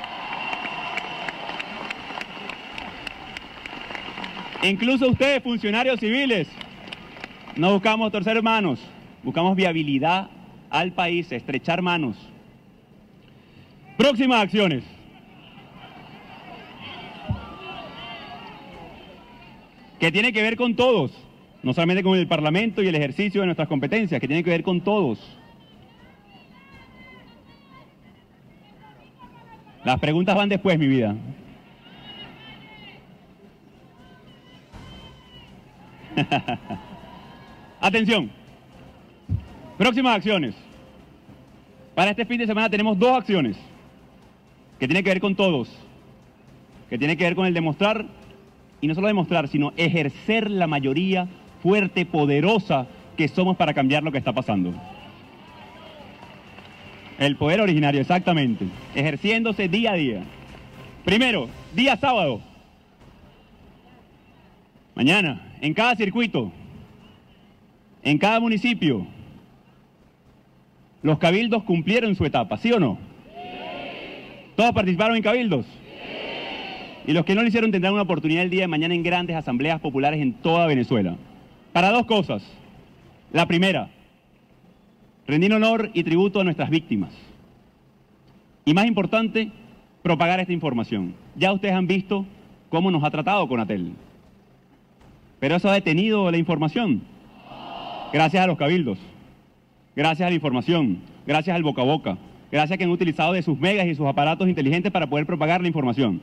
Incluso ustedes, funcionarios civiles, no buscamos torcer manos, buscamos viabilidad al país, estrechar manos. Próximas acciones. Que tiene que ver con todos, no solamente con el Parlamento y el ejercicio de nuestras competencias, que tiene que ver con todos. Las preguntas van después, mi vida. Atención. Próximas acciones. Para este fin de semana tenemos dos acciones que tienen que ver con todos, que tienen que ver con el demostrar, y no solo demostrar, sino ejercer la mayoría fuerte, poderosa que somos para cambiar lo que está pasando. El poder originario, exactamente, ejerciéndose día a día. Primero, día sábado. Mañana, en cada circuito, en cada municipio, los cabildos cumplieron su etapa, ¿sí o no? Sí. ¿Todos participaron en cabildos? Sí. Y los que no lo hicieron tendrán una oportunidad el día de mañana en grandes asambleas populares en toda Venezuela. Para dos cosas. La primera, rendir honor y tributo a nuestras víctimas. Y más importante, propagar esta información. Ya ustedes han visto cómo nos ha tratado Conatel. Pero eso ha detenido la información. Gracias a los cabildos, gracias a la información, gracias al boca a boca, gracias a que han utilizado de sus megas y sus aparatos inteligentes para poder propagar la información.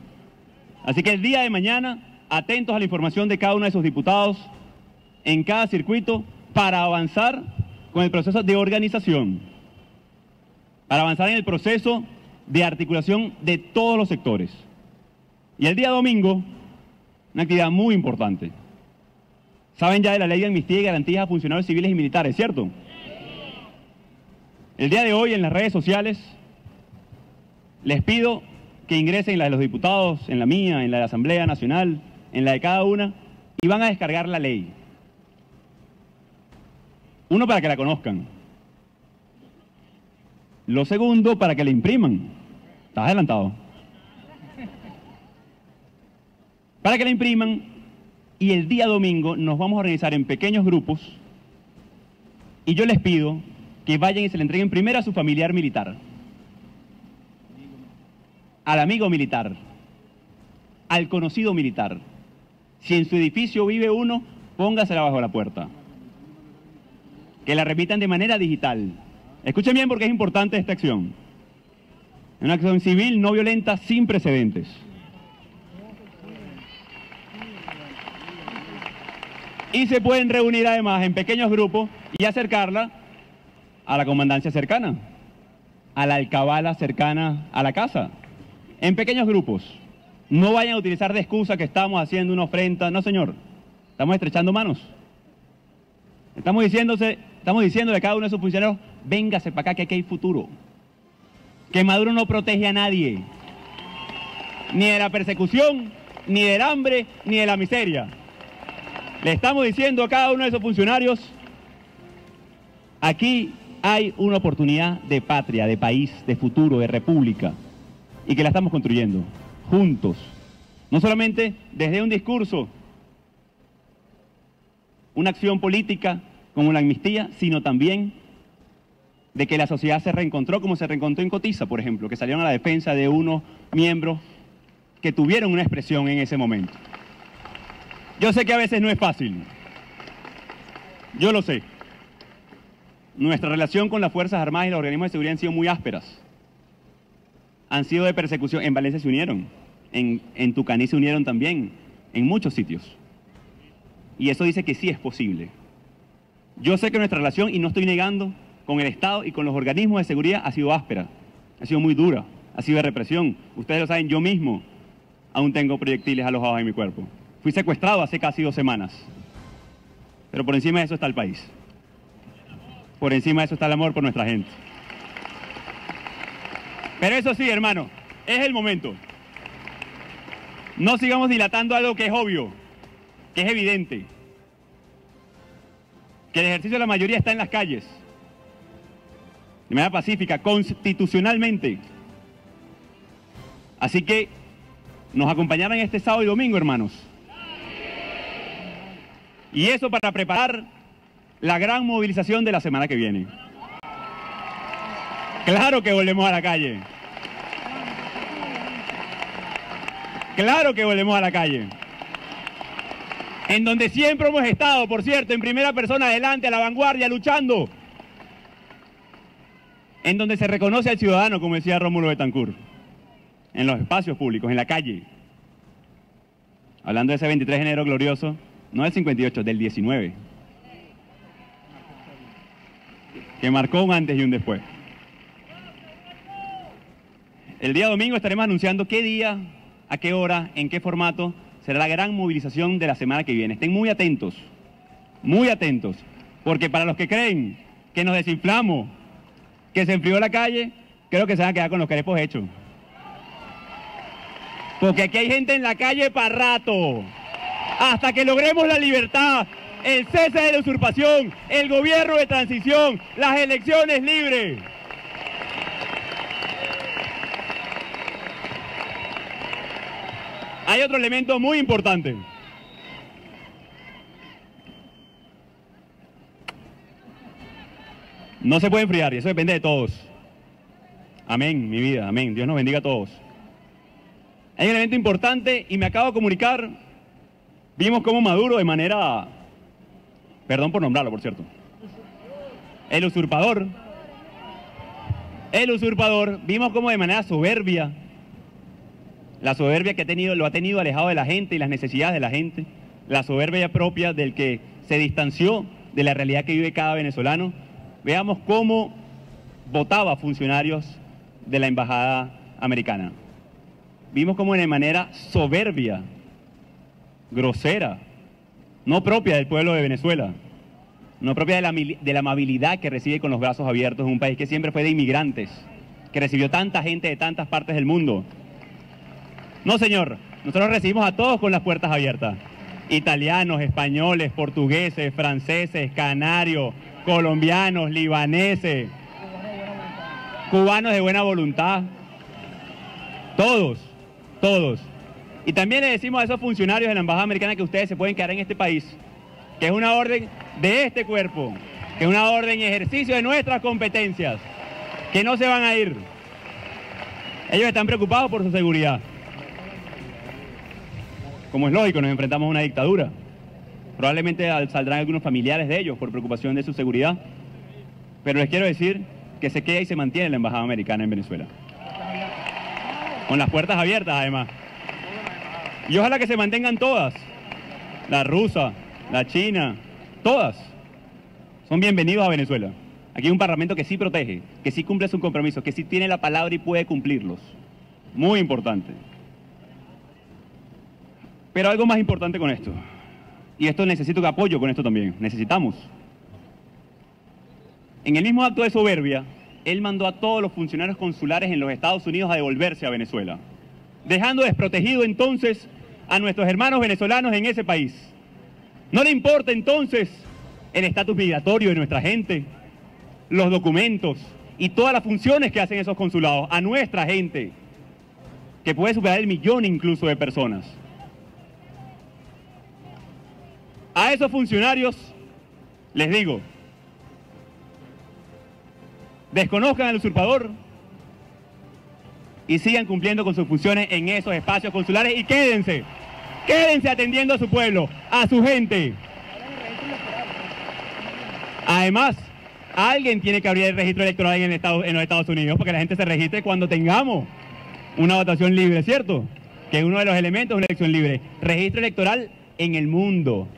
Así que el día de mañana, atentos a la información de cada uno de esos diputados en cada circuito para avanzar con el proceso de organización, para avanzar en el proceso de articulación de todos los sectores. Y el día domingo, una actividad muy importante. Saben ya de la ley de amnistía y garantías a funcionarios civiles y militares, ¿cierto? El día de hoy en las redes sociales les pido que ingresen en la de los diputados, en la mía, en la de la Asamblea Nacional, en la de cada una, y van a descargar la ley. Uno, para que la conozcan. Lo segundo, para que la impriman. ¿Estás adelantado? Para que la impriman, y el día domingo nos vamos a organizar en pequeños grupos, y yo les pido que vayan y se la entreguen primero a su familiar militar, al amigo militar, al conocido militar. Si en su edificio vive uno, póngasela bajo la puerta. Que la remitan de manera digital. Escuchen bien porque es importante esta acción. Es una acción civil no violenta sin precedentes. Y se pueden reunir además en pequeños grupos y acercarla a la comandancia cercana, a la alcabala cercana a la casa, en pequeñños grupos. No vayan a utilizar de excusa que estamos haciendo una ofrenda. No, señor. Estamos estrechando manos. Estamos diciéndole a cada uno de sus funcionarios, véngase para acá que aquí hay futuro. Que Maduro no protege a nadie. Ni de la persecución, ni del hambre, ni de la miseria. Le estamos diciendo a cada uno de esos funcionarios, aquí hay una oportunidad de patria, de país, de futuro, de república. Y que la estamos construyendo. Juntos, no solamente desde un discurso, una acción política como la amnistía, sino también de que la sociedad se reencontró como se reencontró en Cotiza, por ejemplo, que salieron a la defensa de unos miembros que tuvieron una expresión en ese momento. Yo sé que a veces no es fácil, yo lo sé. Nuestra relación con las Fuerzas Armadas y los organismos de seguridad han sido muy ásperas. Han sido de persecución. En Valencia se unieron, en Tucaní se unieron también, en muchos sitios. Y eso dice que sí es posible. Yo sé que nuestra relación, y no estoy negando, con el Estado y con los organismos de seguridad ha sido áspera, ha sido muy dura, ha sido de represión. Ustedes lo saben, yo mismo aún tengo proyectiles alojados en mi cuerpo. Fui secuestrado hace casi 2 semanas. Pero por encima de eso está el país. Por encima de eso está el amor por nuestra gente. Pero eso sí, hermano, es el momento. No sigamos dilatando algo que es obvio, que es evidente. Que el ejercicio de la mayoría está en las calles. De manera pacífica, constitucionalmente. Así que nos acompañarán este sábado y domingo, hermanos. Y eso para preparar la gran movilización de la semana que viene. Claro que volvemos a la calle. Claro que volvemos a la calle. En donde siempre hemos estado, por cierto, en primera persona, adelante, a la vanguardia, luchando. En donde se reconoce al ciudadano, como decía Rómulo Betancourt. En los espacios públicos, en la calle. Hablando de ese 23 de enero glorioso, no del 58, del 19. Que marcó un antes y un después. El día domingo estaremos anunciando qué día, a qué hora, en qué formato será la gran movilización de la semana que viene. Estén muy atentos, porque para los que creen que nos desinflamos, que se enfrió la calle, creo que se van a quedar con los crepos hechos. Porque aquí hay gente en la calle para rato, hasta que logremos la libertad, el cese de la usurpación, el gobierno de transición, las elecciones libres. Hay otro elemento muy importante. No se puede enfriar y eso depende de todos. Amén, mi vida, amén. Dios nos bendiga a todos. Hay un elemento importante y me acabo de comunicar. Vimos cómo Maduro de manera... Perdón por nombrarlo, por cierto. El usurpador, vimos cómo de manera soberbia, la soberbia que lo ha tenido alejado de la gente y las necesidades de la gente, la soberbia propia del que se distanció de la realidad que vive cada venezolano. Veamos cómo votaba funcionarios de la embajada americana. Vimos cómo de manera soberbia, grosera, no propia del pueblo de Venezuela, no propia de la amabilidad que recibe con los brazos abiertos en un país que siempre fue de inmigrantes, que recibió tanta gente de tantas partes del mundo. No, señor, nosotros recibimos a todos con las puertas abiertas. italianos, españoles, portugueses, franceses, canarios, colombianos, libaneses, cubanos de buena voluntad, todos, todos. Y también le decimos a esos funcionarios de la Embajada Americana que ustedes se pueden quedar en este país, que es una orden de este cuerpo, que es una orden y ejercicio de nuestras competencias, que no se van a ir. Ellos están preocupados por su seguridad. Como es lógico, nos enfrentamos a una dictadura. Probablemente saldrán algunos familiares de ellos por preocupación de su seguridad. Pero les quiero decir que se queda y se mantiene la Embajada Americana en Venezuela. Con las puertas abiertas, además. Y ojalá que se mantengan todas. La rusa, la china, todas. Son bienvenidos a Venezuela. Aquí hay un parlamento que sí protege, que sí cumple sus compromisos, que sí tiene la palabra y puede cumplirlos. Muy importante. Pero algo más importante con esto. Y esto necesito que apoyo con esto también. Necesitamos. En el mismo acto de soberbia, él mandó a todos los funcionarios consulares en los Estados Unidos a devolverse a Venezuela, dejando desprotegido entonces a nuestros hermanos venezolanos en ese país. ¿No le importa entonces el estatus migratorio de nuestra gente, los documentos y todas las funciones que hacen esos consulados a nuestra gente, que puede superar el 1.000.000 incluso de personas? A esos funcionarios les digo, desconozcan al usurpador y sigan cumpliendo con sus funciones en esos espacios consulares y quédense atendiendo a su pueblo, a su gente. Además, alguien tiene que abrir el registro electoral en los Estados Unidos para que la gente se registre cuando tengamos una votación libre, ¿cierto? Que es uno de los elementos de una elección libre. Registro electoral en el mundo.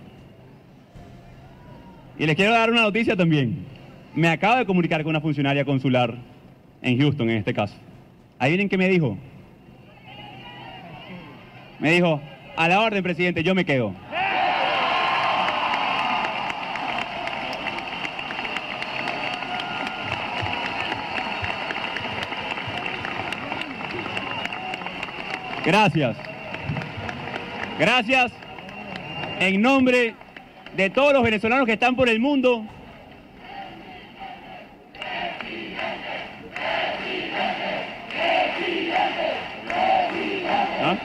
Y les quiero dar una noticia también. Me acabo de comunicar con una funcionaria consular en Houston, en este caso. ¿Adivinen qué me dijo? Me dijo, a la orden, presidente, yo me quedo. Gracias. Gracias en nombre de todos los venezolanos que están por el mundo. ¿Ah?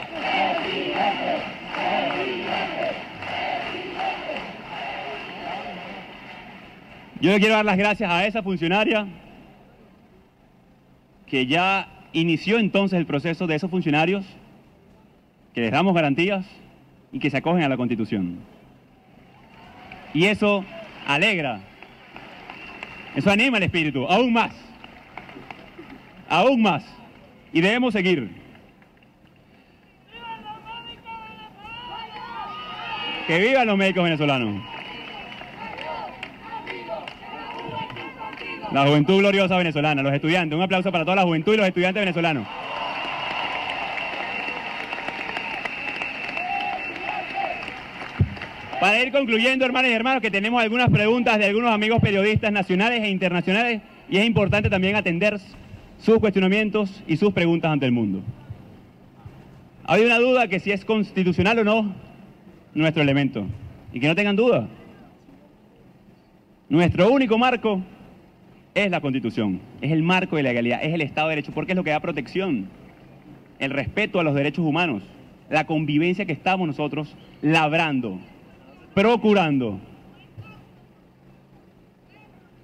Yo le quiero dar las gracias a esa funcionaria que ya inició entonces el proceso de esos funcionarios que les damos garantías y que se acogen a la Constitución. Y eso alegra, eso anima el espíritu, aún más, y debemos seguir. ¡Que vivan los médicos venezolanos! La juventud gloriosa venezolana, los estudiantes, un aplauso para toda la juventud y los estudiantes venezolanos. Para ir concluyendo, hermanas y hermanos, que tenemos algunas preguntas de algunos amigos periodistas nacionales e internacionales y es importante también atender sus cuestionamientos y sus preguntas ante el mundo. Ha habido una duda que si es constitucional o no nuestro elemento. Y que no tengan duda. Nuestro único marco es la Constitución, es el marco de la legalidad, es el Estado de Derecho, porque es lo que da protección, el respeto a los derechos humanos, la convivencia que estamos nosotros labrando, procurando.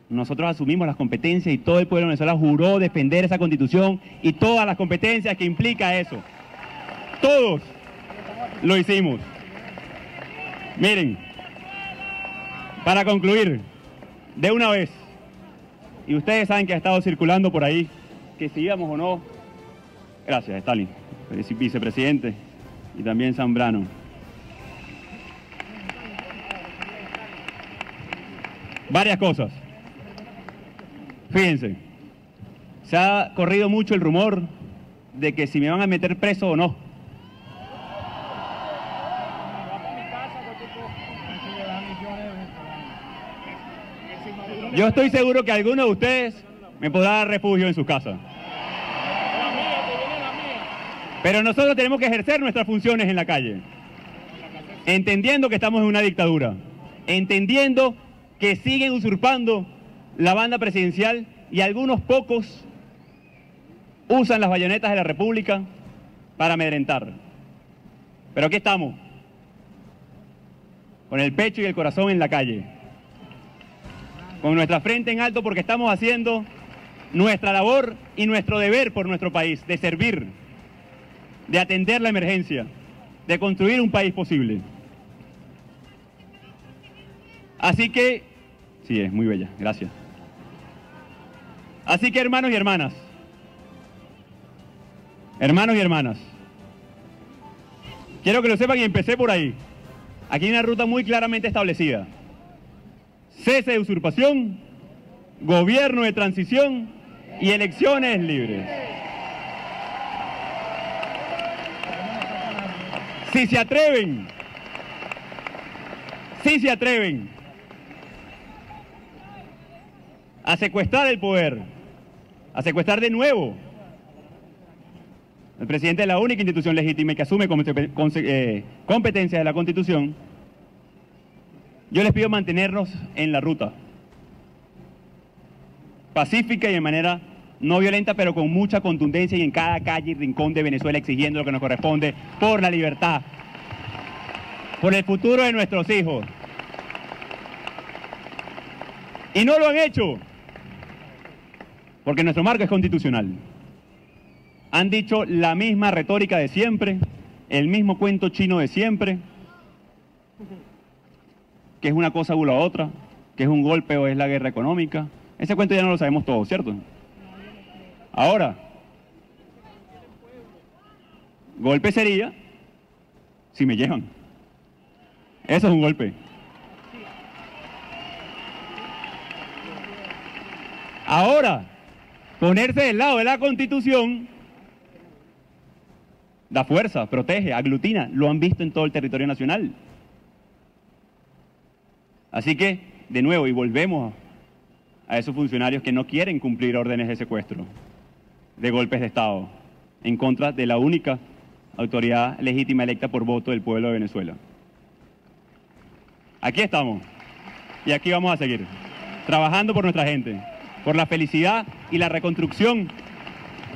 Nosotros asumimos las competencias y todo el pueblo venezolano juró defender esa Constitución y todas las competencias que implica eso. Todos lo hicimos. Miren, para concluir, de una vez, y ustedes saben que ha estado circulando por ahí, que si íbamos o no, gracias Stalin, vicepresidente, y también Zambrano. Varias cosas. Fíjense, se ha corrido mucho el rumor de que si me van a meter preso o no. Yo estoy seguro que alguno de ustedes me podrá dar refugio en sus casas. Pero nosotros tenemos que ejercer nuestras funciones en la calle. entendiendo que estamos en una dictadura, entendiendo que siguen usurpando la banda presidencial y algunos pocos usan las bayonetas de la República para amedrentar. Pero aquí estamos, con el pecho y el corazón en la calle, con nuestra frente en alto porque estamos haciendo nuestra labor y nuestro deber por nuestro país, de servir, de atender la emergencia, de construir un país posible. Así que, sí, es muy bella, gracias. Así que hermanos y hermanas, quiero que lo sepan y empecé por ahí. Aquí hay una ruta muy claramente establecida. Cese de usurpación, gobierno de transición y elecciones libres. Si se atreven a secuestrar el poder, a secuestrar de nuevo el presidente de la única institución legítima y que asume competencias de la Constitución, yo les pido mantenernos en la ruta pacífica y de manera no violenta, pero con mucha contundencia y en cada calle y rincón de Venezuela exigiendo lo que nos corresponde por la libertad, por el futuro de nuestros hijos. Y no lo han hecho porque nuestro marco es constitucional. Han dicho la misma retórica de siempre, el mismo cuento chino de siempre, que es una cosa o la otra, que es un golpe o es la guerra económica. Ese cuento ya no lo sabemos todos, ¿cierto? Ahora, golpe sería si me llevan. Eso es un golpe. Ahora, ponerse del lado de la Constitución da fuerza, protege, aglutina. Lo han visto en todo el territorio nacional. Así que, de nuevo, y volvemos a esos funcionarios que no quieren cumplir órdenes de secuestro, de golpes de Estado, en contra de la única autoridad legítima electa por voto del pueblo de Venezuela. Aquí estamos, y aquí vamos a seguir, trabajando por nuestra gente, por la felicidad y la reconstrucción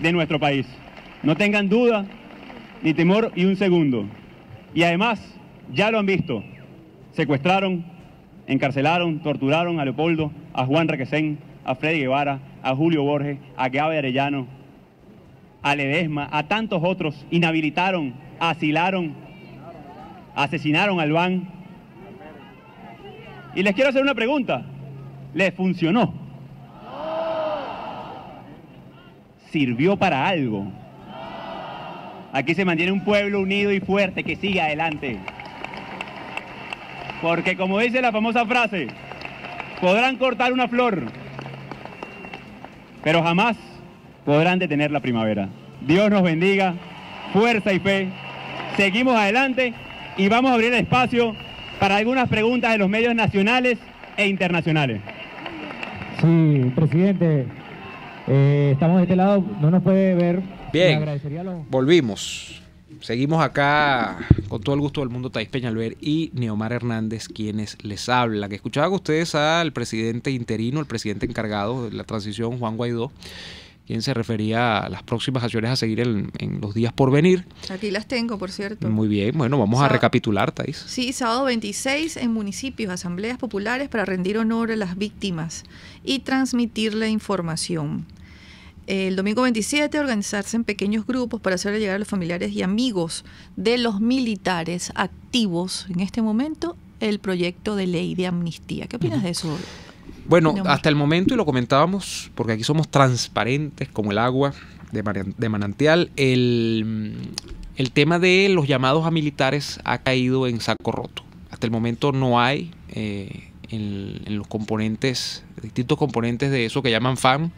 de nuestro país. No tengan duda, ni temor y un segundo. Y además, ya lo han visto, secuestraron, encarcelaron, torturaron a Leopoldo, a Juan Requesén, a Freddy Guevara, a Julio Borges, a Gabe Arellano, a Ledesma, a tantos otros, inhabilitaron, asilaron, asesinaron al Albán. Y les quiero hacer una pregunta, ¿les funcionó? ¿Sirvió para algo? Aquí se mantiene un pueblo unido y fuerte que sigue adelante. Porque como dice la famosa frase, podrán cortar una flor, pero jamás podrán detener la primavera. Dios nos bendiga, fuerza y fe. Seguimos adelante y vamos a abrir el espacio para algunas preguntas de los medios nacionales e internacionales. Sí, presidente, estamos de este lado, no nos puede ver. Bien, volvimos. Seguimos acá con todo el gusto del mundo, Thais Peñalver y Neomar Hernández, quienes les hablan. Que escuchaban ustedes al presidente interino, el presidente encargado de la transición, Juan Guaidó, quien se refería a las próximas acciones a seguir en los días por venir. Aquí las tengo, por cierto. Muy bien, bueno, vamos a recapitular, Thais. Sí, sábado 26 en municipios, asambleas populares para rendir honor a las víctimas y transmitir la información. El domingo 27, organizarse en pequeños grupos para hacerle llegar a los familiares y amigos de los militares activos en este momento el proyecto de ley de amnistía. ¿Qué opinas de eso? Bueno, hasta el momento, y lo comentábamos, porque aquí somos transparentes como el agua de manantial, el tema de los llamados a militares ha caído en saco roto. Hasta el momento no hay en los componentes, distintos componentes de eso que llaman FAN,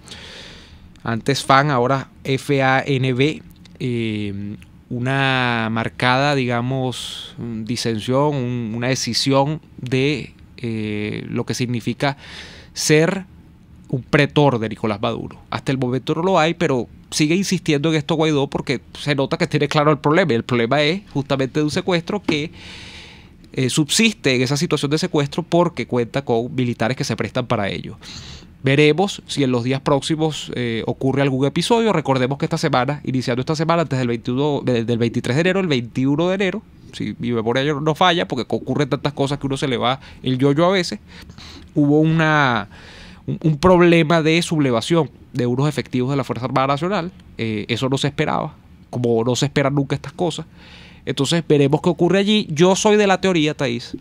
antes FAN, ahora FANB, una marcada, digamos, disensión, una decisión de lo que significa ser un pretor de Nicolás Maduro. Hasta el momento no lo hay, pero sigue insistiendo en esto Guaidó porque se nota que tiene claro el problema. Y el problema es justamente de un secuestro que subsiste en esa situación de secuestro porque cuenta con militares que se prestan para ello. Veremos si en los días próximos ocurre algún episodio. Recordemos que esta semana, iniciando esta semana, antes del 23 de enero, el 21 de enero, si mi memoria no falla, porque ocurren tantas cosas que uno se le va el yo-yo a veces, hubo un problema de sublevación de unos efectivos de la Fuerza Armada Nacional. Eso no se esperaba, como no se esperan nunca estas cosas. Entonces veremos qué ocurre allí. Yo soy de la teoría, Thaís,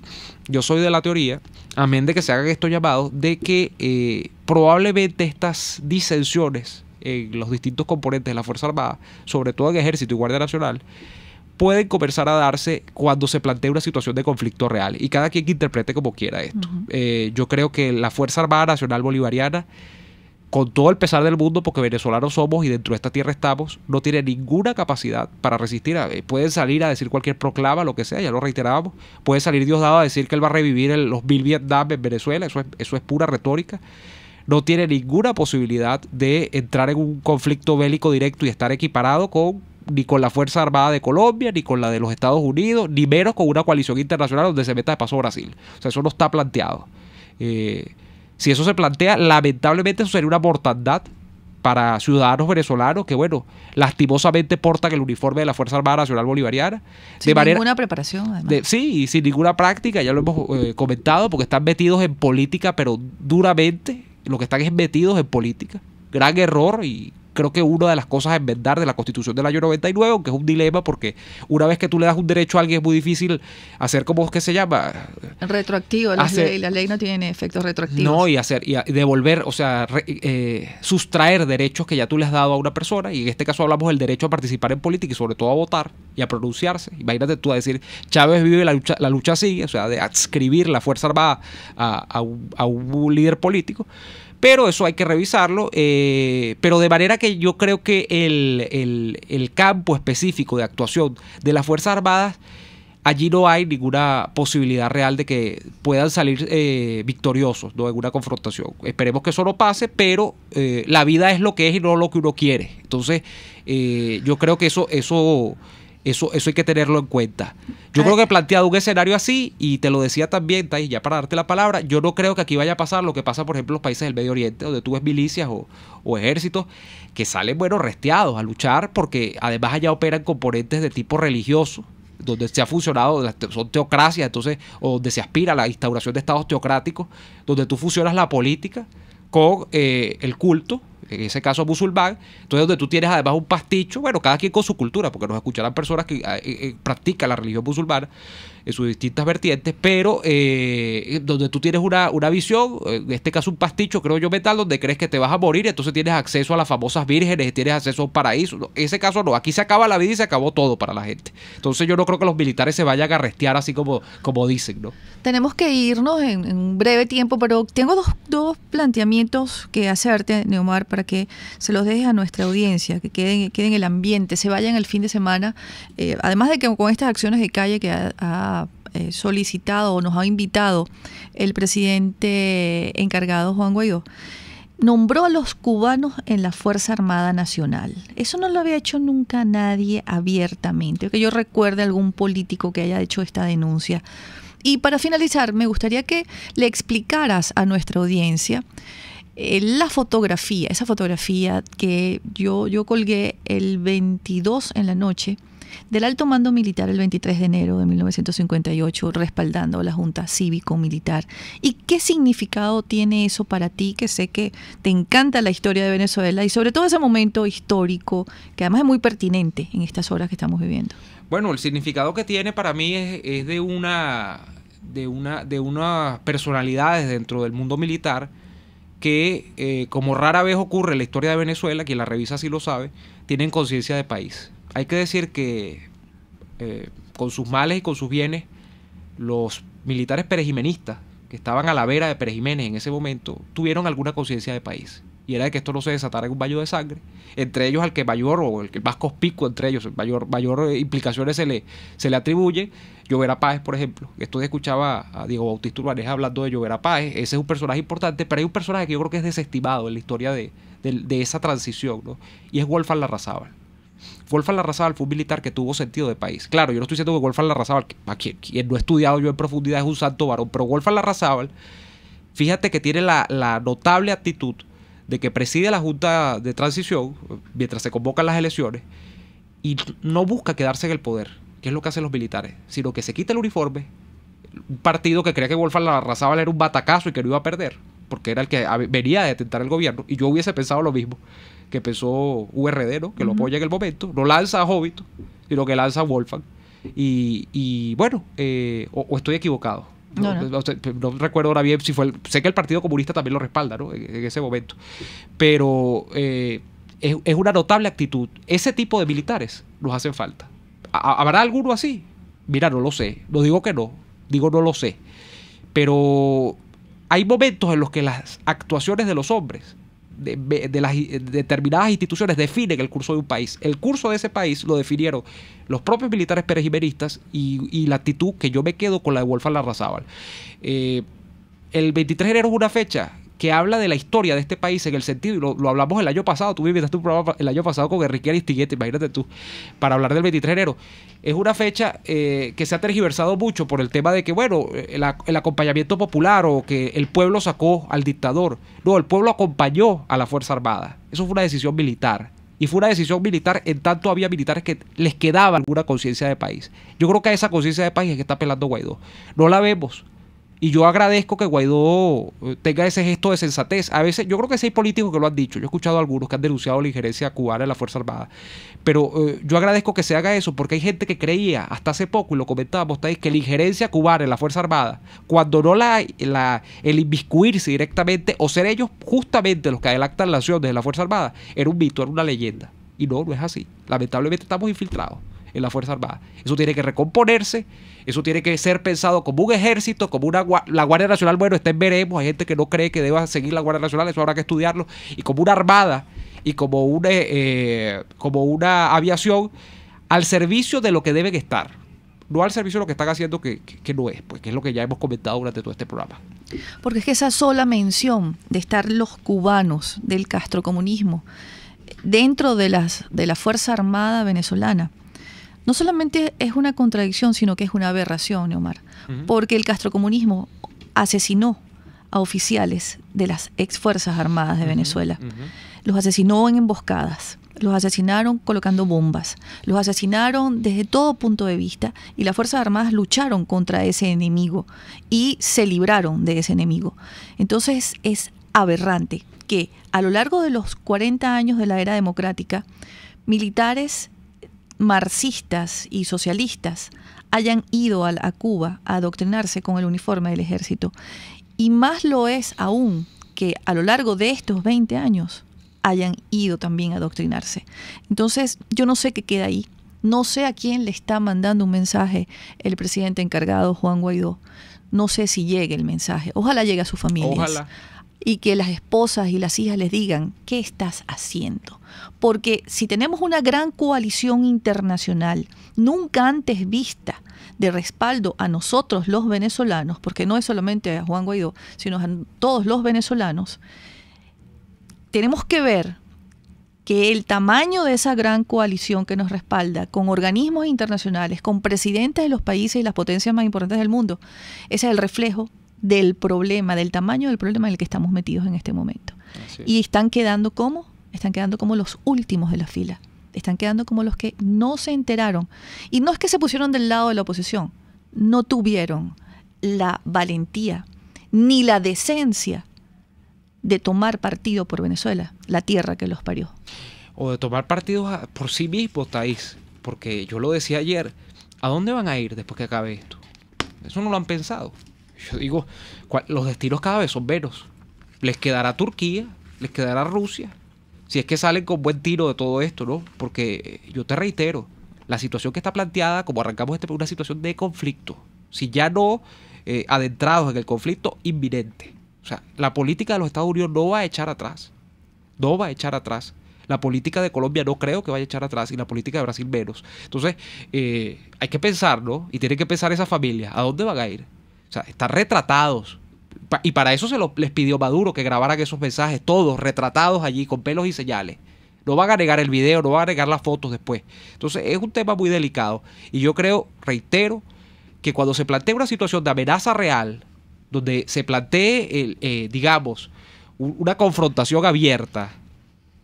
amén de que se hagan estos llamados, de que probablemente estas disensiones en los distintos componentes de la Fuerza Armada, sobre todo en Ejército y Guardia Nacional, pueden comenzar a darse cuando se plantea una situación de conflicto real, y cada quien que interprete como quiera esto. Yo creo que la Fuerza Armada Nacional Bolivariana, con todo el pesar del mundo, porque venezolanos somos y dentro de esta tierra estamos, no tiene ninguna capacidad para resistir. Pueden salir a decir cualquier proclama, lo que sea, ya lo reiterábamos. Puede salir Diosdado a decir que él va a revivir los 1000 Vietnam en Venezuela. Eso es pura retórica. No tiene ninguna posibilidad de entrar en un conflicto bélico directo y estar equiparado ni con la Fuerza Armada de Colombia, ni con la de los Estados Unidos, ni menos con una coalición internacional donde se meta de paso Brasil. O sea, eso no está planteado. Si eso se plantea, lamentablemente eso sería una mortandad para ciudadanos venezolanos que, bueno, lastimosamente portan el uniforme de la Fuerza Armada Nacional Bolivariana. Sin ninguna preparación, además. Sí, y sin ninguna práctica, ya lo hemos comentado, porque están metidos en política, pero duramente lo que están es metidos en política. Gran error, y creo que una de las cosas a enmendar de la Constitución del año 99, aunque es un dilema, porque una vez que tú le das un derecho a alguien es muy difícil hacer, como ¿qué se llama? Retroactivo. La ley no tiene efectos retroactivos. No, y devolver, o sea, sustraer derechos que ya tú le has dado a una persona, y en este caso hablamos del derecho a participar en política y sobre todo a votar y a pronunciarse. Imagínate tú a decir, Chávez vive, la lucha sigue, o sea, de adscribir la Fuerza Armada a un líder político. Pero eso hay que revisarlo, pero de manera que yo creo que el campo específico de actuación de las Fuerzas Armadas, allí no hay ninguna posibilidad real de que puedan salir victoriosos, ¿no?, en una confrontación. Esperemos que eso no pase, pero la vida es lo que es y no lo que uno quiere. Entonces, yo creo que eso hay que tenerlo en cuenta. Yo creo que he planteado un escenario así, y te lo decía también, Thais, ya para darte la palabra, yo no creo que aquí vaya a pasar lo que pasa, por ejemplo, en los países del Medio Oriente, donde tú ves milicias o ejércitos que salen, bueno, resteados a luchar, porque además allá operan componentes de tipo religioso, donde se ha funcionado, son teocracias, entonces, o donde se aspira a la instauración de estados teocráticos, donde tú fusionas la política con el culto, en ese caso musulmán. Entonces, donde tú tienes además un pasticho, bueno, cada quien con su cultura, porque nos escucharán personas que practican la religión musulmana en sus distintas vertientes, pero donde tú tienes una visión, en este caso un pasticho, creo yo, mental, donde crees que te vas a morir, entonces tienes acceso a las famosas vírgenes, tienes acceso a un paraíso. No, en ese caso no, aquí se acaba la vida y se acabó todo para la gente. Entonces yo no creo que los militares se vayan a arrestear así como dicen, ¿no? Tenemos que irnos en un breve tiempo, pero tengo dos planteamientos que hacerte, Neomar, para que se los dejes a nuestra audiencia, que queden en el ambiente, se vayan el fin de semana, además de que con estas acciones de calle que ha solicitado o nos ha invitado el presidente encargado Juan Guaidó, nombró a los cubanos en la Fuerza Armada Nacional. Eso no lo había hecho nunca nadie abiertamente, que yo recuerde algún político que haya hecho esta denuncia. Y para finalizar, me gustaría que le explicaras a nuestra audiencia esa fotografía que yo colgué el 22 en la noche del alto mando militar el 23 de enero de 1958, respaldando a la Junta Cívico-Militar. ¿Y qué significado tiene eso para ti, que sé que te encanta la historia de Venezuela y sobre todo ese momento histórico, que además es muy pertinente en estas horas que estamos viviendo? Bueno, el significado que tiene para mí es de unas personalidades dentro del mundo militar que, como rara vez ocurre en la historia de Venezuela, quien la revisa sí lo sabe, tienen conciencia de país. Hay que decir que con sus males y con sus bienes, los militares perejimenistas que estaban a la vera de Pérez Jiménez en ese momento tuvieron alguna conciencia de país, y era de que esto no se desatara en un baño de sangre, entre ellos al que mayor, o el que más conspicuo entre ellos, mayor implicaciones se le atribuye, Llovera Páez, por ejemplo. Esto escuchaba a Diego Bautista Urbaneja hablando de Llovera Páez. Ese es un personaje importante, pero hay un personaje que yo creo que es desestimado en la historia de esa transición, ¿no? Y es Wolfgang Larrazábal. Wolfgang Larrazábal fue un militar que tuvo sentido de país. Claro, yo no estoy diciendo que Wolfgang Larrazábal, quien no he estudiado yo en profundidad, es un santo varón, pero Wolfgang Larrazábal, fíjate que tiene la notable actitud de que preside la Junta de Transición mientras se convocan las elecciones y no busca quedarse en el poder, que es lo que hacen los militares, sino que se quita el uniforme. Un partido que creía que Wolfgang Larrazábal era un batacazo y que no iba a perder, porque era el que venía a detentar el gobierno, y yo hubiese pensado lo mismo que pensó URD, ¿no? Que lo apoya en el momento, no lanza a Jovito, sino que lanza a Wolfgang. Y bueno, o estoy equivocado. No recuerdo ahora bien si fue sé que el Partido Comunista también lo respalda, ¿no? en ese momento, pero es una notable actitud. Ese tipo de militares nos hacen falta. ¿Habrá alguno así? Mira, no lo sé, no digo que no, digo no lo sé, pero hay momentos en los que las actuaciones de los hombres de las determinadas instituciones definen el curso de un país. El curso de ese país lo definieron los propios militares perejimeristas y la actitud que yo me quedo con la de Wolfgang Larrazábal. El 23 de enero es una fecha que habla de la historia de este país en el sentido, y lo hablamos el año pasado, tú me invitaste un programa el año pasado con Enrique Aristigueta, imagínate tú, para hablar del 23 de enero. Es una fecha que se ha tergiversado mucho por el tema de que, bueno, el acompañamiento popular o que el pueblo sacó al dictador. No, el pueblo acompañó a la Fuerza Armada. Eso fue una decisión militar. Y fue una decisión militar en tanto había militares que les quedaba alguna conciencia de país. Yo creo que a esa conciencia de país es que está apelando Guaidó. No la vemos. Y yo agradezco que Guaidó tenga ese gesto de sensatez. A veces, yo creo que sí hay políticos que lo han dicho. Yo he escuchado a algunos que han denunciado la injerencia cubana en la Fuerza Armada. Pero yo agradezco que se haga eso, porque hay gente que creía hasta hace poco, y lo comentábamos, que la injerencia cubana en la Fuerza Armada, cuando no el inmiscuirse directamente, o ser ellos justamente los que adelantan la acción desde la Fuerza Armada, era un mito, era una leyenda. Y no es así. Lamentablemente estamos infiltrados en la Fuerza Armada. Eso tiene que recomponerse, eso tiene que ser pensado como un ejército, como la Guardia Nacional. Bueno, está en veremos, hay gente que no cree que deba seguir la Guardia Nacional, eso habrá que estudiarlo, y como una armada y como una aviación al servicio de lo que deben estar, no al servicio de lo que están haciendo que no es, pues que es lo que ya hemos comentado durante todo este programa. Porque es que esa sola mención de estar los cubanos del castrocomunismo dentro de la Fuerza Armada venezolana no solamente es una contradicción, sino que es una aberración, Neomar, porque el castrocomunismo asesinó a oficiales de las ex Fuerzas Armadas de Venezuela. Los asesinó en emboscadas, los asesinaron colocando bombas, los asesinaron desde todo punto de vista, y las Fuerzas Armadas lucharon contra ese enemigo y se libraron de ese enemigo. Entonces es aberrante que a lo largo de los 40 años de la era democrática, militares marxistas y socialistas hayan ido a Cuba a adoctrinarse con el uniforme del ejército. Y más lo es aún que a lo largo de estos 20 años hayan ido también a adoctrinarse. Entonces, yo no sé qué queda ahí. No sé a quién le está mandando un mensaje el presidente encargado, Juan Guaidó. No sé si llegue el mensaje. Ojalá llegue a sus familias. Ojalá. Y que las esposas y las hijas les digan, ¿qué estás haciendo? Porque si tenemos una gran coalición internacional, nunca antes vista, de respaldo a nosotros los venezolanos, porque no es solamente a Juan Guaidó, sino a todos los venezolanos, tenemos que ver que el tamaño de esa gran coalición que nos respalda, con organismos internacionales, con presidentes de los países y las potencias más importantes del mundo, ese es el reflejo del problema, del tamaño del problema en el que estamos metidos en este momento. Y están quedando como los últimos de la fila. Están quedando como los que no se enteraron. Y no es que se pusieron del lado de la oposición, no tuvieron la valentía ni la decencia de tomar partido por Venezuela, la tierra que los parió. O de tomar partido por sí mismos, Thais. Porque yo lo decía ayer, ¿a dónde van a ir después que acabe esto? Eso no lo han pensado. Yo digo, los destinos cada vez son menos. Les quedará Turquía, les quedará Rusia, si es que salen con buen tiro de todo esto, ¿no? Porque yo te reitero, la situación que está planteada, como arrancamos es una situación de conflicto. Si ya no adentrados en el conflicto inminente. O sea, la política de los Estados Unidos no va a echar atrás. No va a echar atrás. La política de Colombia no creo que vaya a echar atrás, y la política de Brasil menos. Entonces, hay que pensar, ¿no? Y tienen que pensar esas familias, ¿a dónde van a ir? O sea, están retratados. Y para eso les pidió Maduro que grabaran esos mensajes, todos retratados allí con pelos y señales. No van a negar el video, no van a negar las fotos después. Entonces es un tema muy delicado. Y yo creo, reitero, que cuando se plantea una situación de amenaza real, donde se plantee, digamos, una confrontación abierta,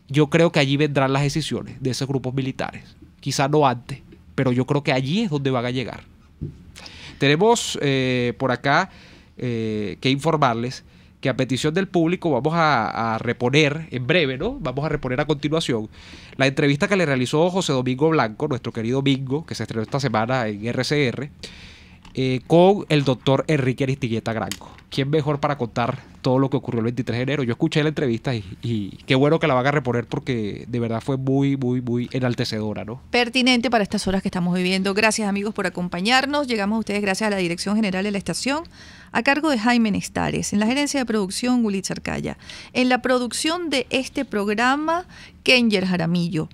yo creo que allí vendrán las decisiones de esos grupos militares. Quizás no antes, pero yo creo que allí es donde van a llegar. Tenemos por acá que informarles que a petición del público vamos a reponer en breve, ¿no? Vamos a reponer a continuación la entrevista que le realizó José Domingo Blanco, nuestro querido Bingo, que se estrenó esta semana en RCR, con el doctor Enrique Aristigueta Granco. ¿Quién mejor para contar todo lo que ocurrió el 23 de enero? Yo escuché la entrevista y qué bueno que la van a reponer porque de verdad fue muy, muy, muy enaltecedora, ¿no? Pertinente para estas horas que estamos viviendo. Gracias, amigos, por acompañarnos. Llegamos a ustedes gracias a la Dirección General de la Estación, a cargo de Jaime Nestares. En la gerencia de producción, Gulitza Arcaya. En la producción de este programa, Kenger Jaramillo.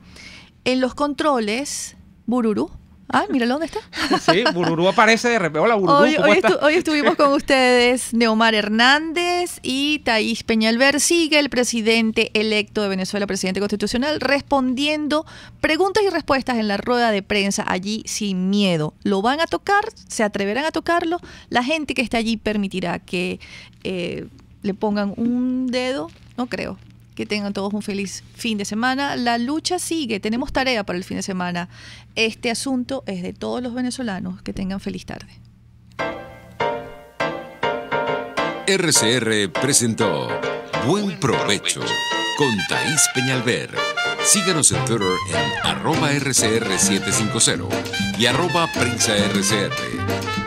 En los controles, Bururu. Ah, míralo, ¿dónde está? Sí, Bururu aparece de repente. Hola, Bururu, hoy estuvimos con ustedes Neomar Hernández y Thaís Peñalver. Sigue el presidente electo de Venezuela, presidente constitucional, respondiendo preguntas y respuestas en la rueda de prensa allí sin miedo. ¿Lo van a tocar? ¿Se atreverán a tocarlo? La gente que está allí permitirá que le pongan un dedo. No creo. Que tengan todos un feliz fin de semana. La lucha sigue, tenemos tarea para el fin de semana. Este asunto es de todos los venezolanos. Que tengan feliz tarde. RCR presentó Buen Provecho con Thaís Peñalver. Síganos en Twitter en @RCR750 y @PrensaRCR.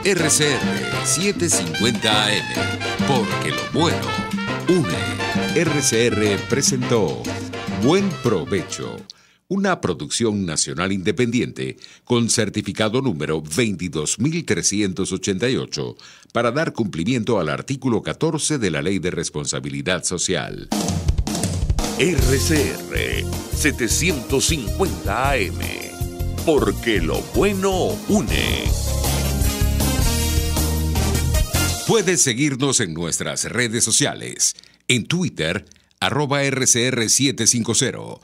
RCR 750 AM, porque lo bueno une. RCR presentó Buen Provecho, una producción nacional independiente con certificado número 22.388 para dar cumplimiento al artículo 14 de la Ley de Responsabilidad Social. RCR 750 AM, porque lo bueno une. Puedes seguirnos en nuestras redes sociales. En Twitter, @RCR750.